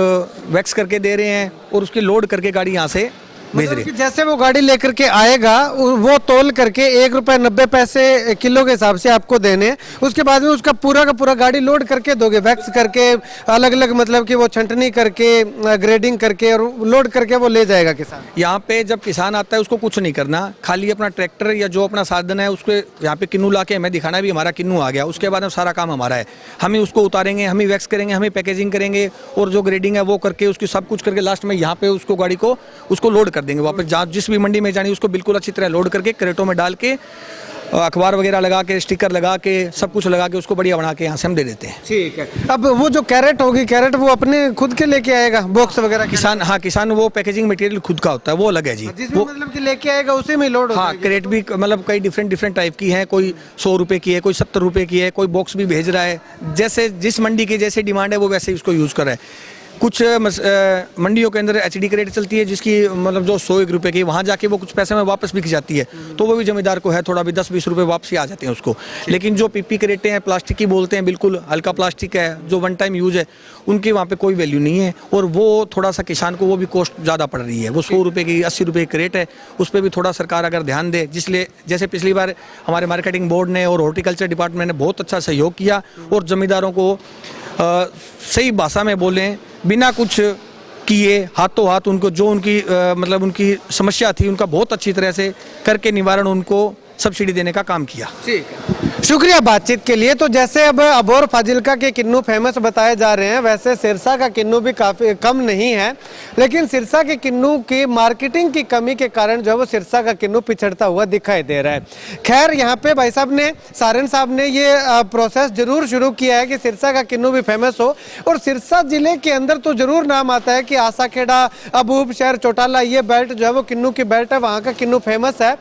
वैक्स करके दे रहे हैं, और उसकी लोड करके गाड़ी यहाँ से भेज रही है। जैसे वो गाड़ी लेकर के आएगा, वो तोल करके 1 रुपया 90 पैसे किलो के हिसाब से आपको देने, उसके बाद में उसका पूरा का पूरा गाड़ी लोड करके दोगे, वैक्स करके अलग अलग, मतलब कि वो छंटनी करके ग्रेडिंग करके और लोड करके वो ले जाएगा किसान। यहाँ पे जब किसान आता है उसको कुछ नहीं करना, खाली अपना ट्रैक्टर या जो अपना साधन है उसको यहाँ पे किन्नू ला के हमें दिखाना भी हमारा किन्नू आ गया, उसके बाद सारा काम हमारा है। हम ही उसको उतारेंगे, हम ही वैक्स करेंगे, हम ही पैकेजिंग करेंगे, और जो ग्रेडिंग है वो करके उसकी सब कुछ करके लास्ट में यहाँ पे उसको गाड़ी को उसको लोड कर देंगे वापस, जहाँ जिस भी मंडी में जानी उसको बिल्कुल अच्छी तरह लोड करके क्रेटों में डाल के अखबार वगैरह लगा के, स्टिकर लगा के, सब कुछ लगा के उसको बढ़िया बना के यहाँ से हम दे देते हैं। ठीक है। अब वो जो कैरेट होगी, कैरेट वो अपने खुद के लेके आएगा, बॉक्स वगैरह किसान? हाँ, किसान वो पैकेजिंग मटेरियल खुद का होता है, वो अलग है जी, वो मतलब कि लेके आएगा उसी में लोड। हाँ, क्रेट भी मतलब कई डिफरेंट टाइप की हैं, कोई 100 रुपये की है, कोई 70 रुपये की है, कोई बॉक्स भी भेज रहा है, जैसे जिस मंडी की जैसे डिमांड है वो वैसे ही उसको यूज़ कर रहा है। कुछ मंडियों के अंदर एचडी क्रेट चलती है जिसकी मतलब जो 101 रुपये की, वहाँ जाके वो कुछ पैसे में वापस बिक जाती है, तो वो भी जमींदार को है थोड़ा भी 10-20 रुपये वापसी आ जाते हैं उसको। लेकिन जो पीपी क्रेटें हैं, प्लास्टिक की बोलते हैं, बिल्कुल हल्का प्लास्टिक है, जो वन टाइम यूज़ है, उनकी वहाँ पे कोई वैल्यू नहीं है, और वो थोड़ा सा किसान को वो भी कॉस्ट ज़्यादा पड़ रही है। वो 100 रुपये की 80 रुपये की क्रेट है, उस पर भी थोड़ा सरकार अगर ध्यान दे, जिसलिए जैसे पिछली बार हमारे मार्केटिंग बोर्ड ने और हॉर्टिकल्चर डिपार्टमेंट ने बहुत अच्छा सहयोग किया, और जमींदारों को सही भाषा में बोलें, बिना कुछ किए हाथों हाथ उनको जो उनकी मतलब उनकी समस्या थी उनका बहुत अच्छी तरह से करके निवारण, उनको सब्सिडी देने का काम किया। ठीक है। शुक्रिया बातचीत के लिए। तो जैसे अब अबोर फाजिल्का के किन्नू फेमस बताए जा रहे हैं, वैसे सिरसा का किन्नू भी काफ़ी कम नहीं है, लेकिन सिरसा के किन्नू की मार्केटिंग की कमी के कारण जो है वो सिरसा का किन्नू पिछड़ता हुआ दिखाई दे रहा है। खैर यहाँ पे भाई साहब ने, सारन साहब ने ये प्रोसेस जरूर शुरू किया है कि सिरसा का किन्नू भी फेमस हो, और सिरसा जिले के अंदर तो जरूर नाम आता है कि आसाखेड़ा, अबूब शहर, चौटाला, ये बेल्ट जो है वो किन्नू की बेल्ट है, वहाँ का किन्नू फेमस है।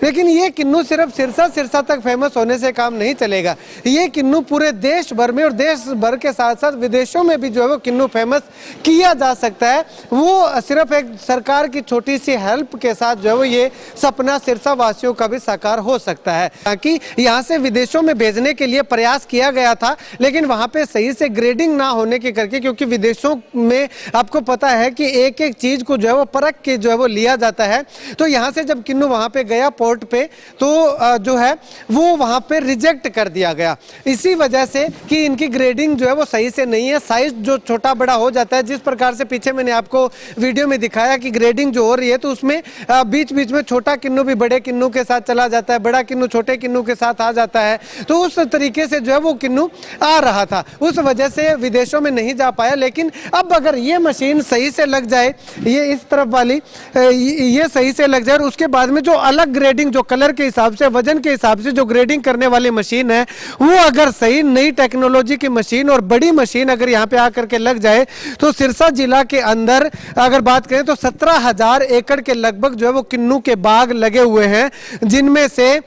लेकिन ये किन्नू सिर्फ सिरसा तक फेमस होने से काम नहीं चलेगा, ये किन्नू पूरे देश भर में और देश भर के साथ साथ विदेशों में भी जो है वो किन्नू फेमस किया जा सकता है। वो सिर्फ एक सरकार की छोटी सी हेल्प के साथ जो है वो ये सपना सिरसा वासियों का भी साकार हो सकता है। ताकि यहाँ से विदेशों में भेजने के लिए प्रयास किया गया था, लेकिन वहाँ पे सही से ग्रेडिंग ना होने के करके, क्योंकि विदेशों में आपको पता है कि एक एक चीज़ को जो है वो परख के जो है वो लिया जाता है। तो यहाँ से जब किन्नू वहाँ पे गया पोर्ट पे, तो जो है वो वहाँ पे रिजेक्ट कर दिया गया, इसी वजह से कि इनकी ग्रेडिंग जो है वो सही से नहीं है। साइज जो छोटा बड़ा हो जाता है, जिस प्रकार से पीछे मैंने आपको वीडियो में दिखाया कि ग्रेडिंग जो हो रही है, तो उसमें बीच बीच में छोटा किन्नू भी बड़े किन्नू के साथ चला जाता है, बड़ा किन्नू छोटे किन्नू के साथ आ जाता है। तो उस तरीके से जो है वो किन्नू आ रहा था, उस वजह से विदेशों में नहीं जा पाया। लेकिन अब अगर ये मशीन सही से लग जाए, ये इस तरफ वाली ये सही से लग जाए, और उसके बाद में जो अलग ग्रेडिंग, जो कलर के हिसाब से, वजन के हिसाब से जो ग्रेडिंग करने वाली मशीन है, वो अगर सही नई टेक्नोलॉजी की मशीन और बड़ी मशीन अगर यहाँ पे आकर के लग जाए, तो सिरसा जिला के अंदर अगर बात करें तो 17,000 एकड़ के लगभग जो है वो किन्नू के बाग लगे हुए हैं, जिनमें से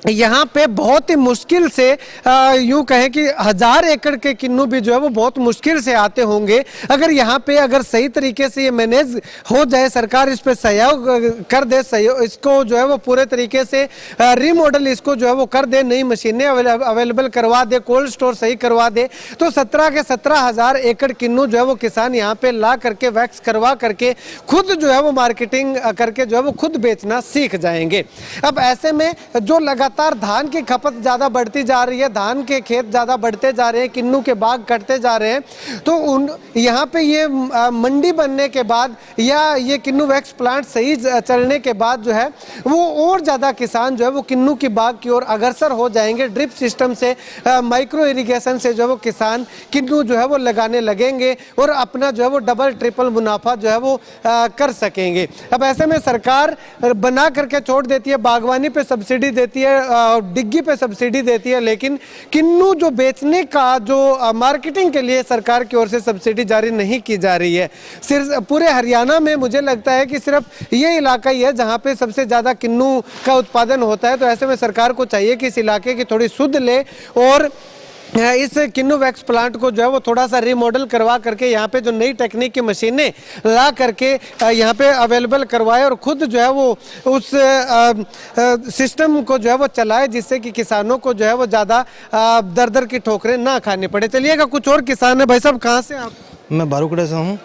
यहाँ पे बहुत ही मुश्किल से यूँ कहें कि 1000 एकड़ के किन्नू भी जो है वो बहुत मुश्किल से आते होंगे। अगर यहाँ पे अगर सही तरीके से ये मैनेज हो जाए, सरकार इस पे सहयोग कर दे, सहयोग इसको जो है वो पूरे तरीके से रीमॉडल इसको जो है वो कर दे, नई मशीनें अवेलेबल करवा दे, कोल्ड स्टोर सही करवा दे, तो 17,000 एकड़ किन्नू जो है वो किसान यहाँ पे ला करके वैक्स करवा करके खुद जो है वो मार्केटिंग करके जो है वो खुद बेचना सीख जाएंगे। अब ऐसे में जो लगातार धान की खपत ज़्यादा बढ़ती जा रही है, धान के खेत ज़्यादा बढ़ते जा रहे हैं, किन्नू के बाग कटते जा रहे हैं, तो यहाँ पे ये मंडी बनने के बाद या ये किन्नू वैक्स प्लांट सही चलने के बाद जो है वो और ज़्यादा किसान जो है वो किन्नू की बाग की ओर अग्रसर हो जाएंगे। ड्रिप सिस्टम से, माइक्रो इरिगेशन से जो है वो किसान किन्नू जो है वो लगाने लगेंगे और अपना जो है वो डबल ट्रिपल मुनाफा जो है वो कर सकेंगे। अब ऐसे में सरकार बना करके छोड़ देती है, बागवानी पे सब्सिडी देती है, डिग्गी पे सब्सिडी देती है, लेकिन किन्नू जो बेचने का जो मार्केटिंग के लिए सरकार की ओर से सब्सिडी जारी नहीं की जा रही है। सिर्फ पूरे हरियाणा में मुझे लगता है कि सिर्फ ये इलाका ही है जहाँ पे सबसे ज़्यादा किन्नू का उत्पादन होता है। तो ऐसे में सरकार को चाहिए कि इस इलाके की थोड़ी सुध ले और इस किन्नू वैक्स प्लांट को जो है वो थोड़ा सा रीमॉडल करवा करके यहाँ पे जो नई टेक्निक की मशीनें ला करके यहाँ पे अवेलेबल करवाए और खुद जो है वो उस सिस्टम को जो है वो चलाए, जिससे कि किसानों को जो है वो ज़्यादा दर दर की ठोकरें ना खानी पड़े। चलिएगा, कुछ और किसान है। भाई साहब कहाँ से आप? मैं बारूखेड़ा से हूँ।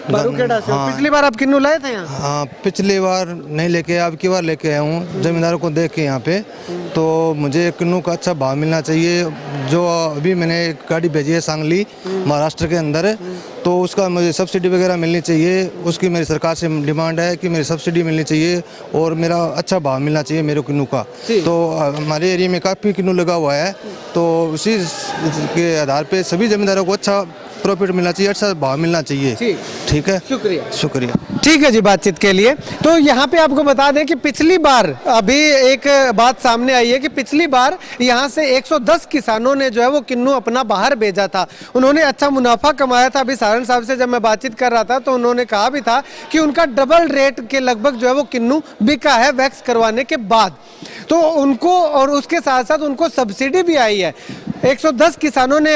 बारूखेड़ा से? हाँ। पिछली बार आप किन्नू लाए थे यहाँ? हाँ, पिछली बार नहीं लेके, अब की बार लेके आया हूँ ज़मींदारों को देख के यहाँ पे। तो मुझे किन्नू का अच्छा भाव मिलना चाहिए। जो अभी मैंने एक गाड़ी भेजी है सांगली महाराष्ट्र के अंदर, तो उसका मुझे सब्सिडी वगैरह मिलनी चाहिए। उसकी मेरी सरकार से डिमांड है कि मेरी सब्सिडी मिलनी चाहिए और मेरा अच्छा भाव मिलना चाहिए मेरे किन्नू का। तो हमारे एरिया में काफ़ी किन्नू लगा हुआ है, तो उसी के आधार पे सभी ज़मींदारों को अच्छा प्रॉफिट मिलना चाहिए, अच्छा भाव मिलना चाहिए। ठीक है, शुक्रिया। ठीक है जी बातचीत के लिए। तो यहाँ पे आपको बता दें कि पिछली बार अभी एक बात सामने आई है कि पिछली बार यहाँ से 110 किसानों ने जो है वो किन्नू अपना बाहर भेजा था, उन्होंने अच्छा मुनाफा कमाया था। अभी सारन साहब से जब मैं बातचीत कर रहा था तो उन्होंने कहा भी था कि उनका डबल रेट के लगभग जो है वो किन्नू बिका है वैक्स करवाने के बाद। तो उनको और उसके साथ साथ उनको सब्सिडी भी आई है। 110 किसानों ने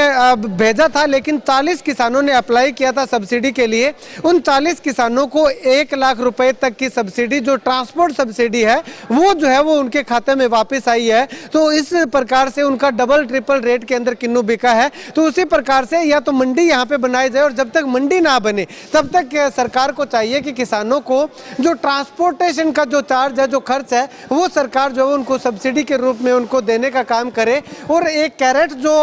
भेजा था, लेकिन 40 किसानों ने अप्लाई किया था सब्सिडी के लिए। उन 40 किसानों को 1 लाख रुपए तक की सब्सिडी, जो ट्रांसपोर्ट सब्सिडी है, वो जो है वो उनके खाते में वापस आई है। तो इस प्रकार से उनका डबल ट्रिपल रेट के अंदर किन्नू बिका है। तो उसी प्रकार से या तो मंडी यहाँ पे बनाई जाए, और जब तक मंडी ना बने तब तक सरकार को चाहिए कि किसानों को जो ट्रांसपोर्टेशन का जो चार्ज है, जो खर्च है, वो सरकार जो है उनको सब्सिडी के रूप में उनको देने का काम करे। और एक कैरेट जो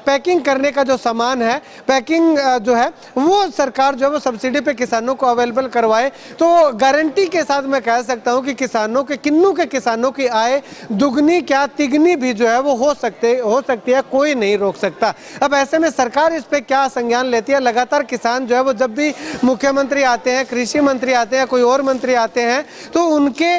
पैकिंग करने का जो सामान है, पैकिंग जो है वो सरकार जो है वो सब्सिडी पे किसानों को अवेलेबल करवाए, तो गारंटी के साथ मैं कह सकता हूं कि किसानों के किन्नू के किसानों की आय दुगनी क्या तिगनी भी जो है वो हो सकती है, कोई नहीं रोक सकता। अब ऐसे में सरकार इस पे क्या संज्ञान लेती है? लगातार किसान जो है वो जब भी मुख्यमंत्री आते हैं, कृषि मंत्री आते हैं, कोई और मंत्री आते हैं, तो उनके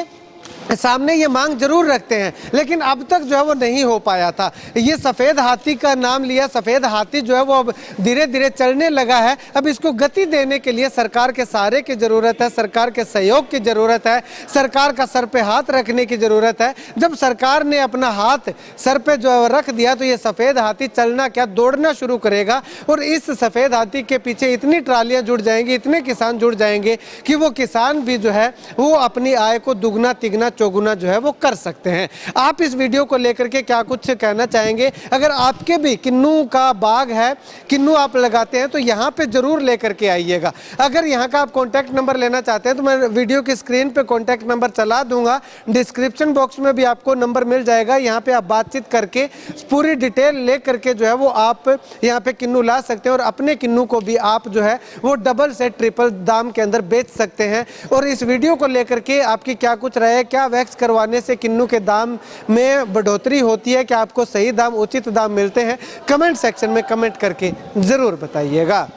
सामने ये मांग जरूर रखते हैं, लेकिन अब तक जो है वो नहीं हो पाया था। ये सफ़ेद हाथी का नाम लिया, सफ़ेद हाथी जो है वो अब धीरे धीरे चलने लगा है। अब इसको गति देने के लिए सरकार के सहारे की ज़रूरत है, सरकार के सहयोग की ज़रूरत है, सरकार का सर पे हाथ रखने की ज़रूरत है। जब सरकार ने अपना हाथ सर पे जो रख दिया तो ये सफ़ेद हाथी चलना क्या, दौड़ना शुरू करेगा, और इस सफ़ेद हाथी के पीछे इतनी ट्रालियाँ जुड़ जाएंगी, इतने किसान जुड़ जाएंगे कि वो किसान भी जो है वो अपनी आय को दुगना तिगना चौगुना जो है वो कर सकते हैं। आप इस वीडियो को लेकर के क्या कुछ कहना चाहेंगे? अगर आपके भी किन्नू का बाग है, किन्नू आप लगाते हैं, तो यहाँ पे जरूर लेकर के आइएगा। अगर यहाँ का आप कॉन्टैक्ट नंबर लेना चाहते हैं तो मैं वीडियो की स्क्रीन पे कॉन्टैक्ट नंबर चला दूंगा, डिस्क्रिप्शन बॉक्स में भी आपको नंबर मिल जाएगा। यहाँ पे आप बातचीत करके पूरी डिटेल ले करके जो है वो आप यहाँ पे किन्नू ला सकते हैं, और अपने किन्नू को भी आप जो है वो डबल से ट्रिपल दाम के अंदर बेच सकते हैं। और इस वीडियो को लेकर के आपकी क्या कुछ राय है? क्या वैक्स करवाने से किन्नू के दाम में बढ़ोतरी होती है? क्या आपको सही दाम, उचित दाम मिलते हैं? कमेंट सेक्शन में कमेंट करके ज़रूर बताइएगा।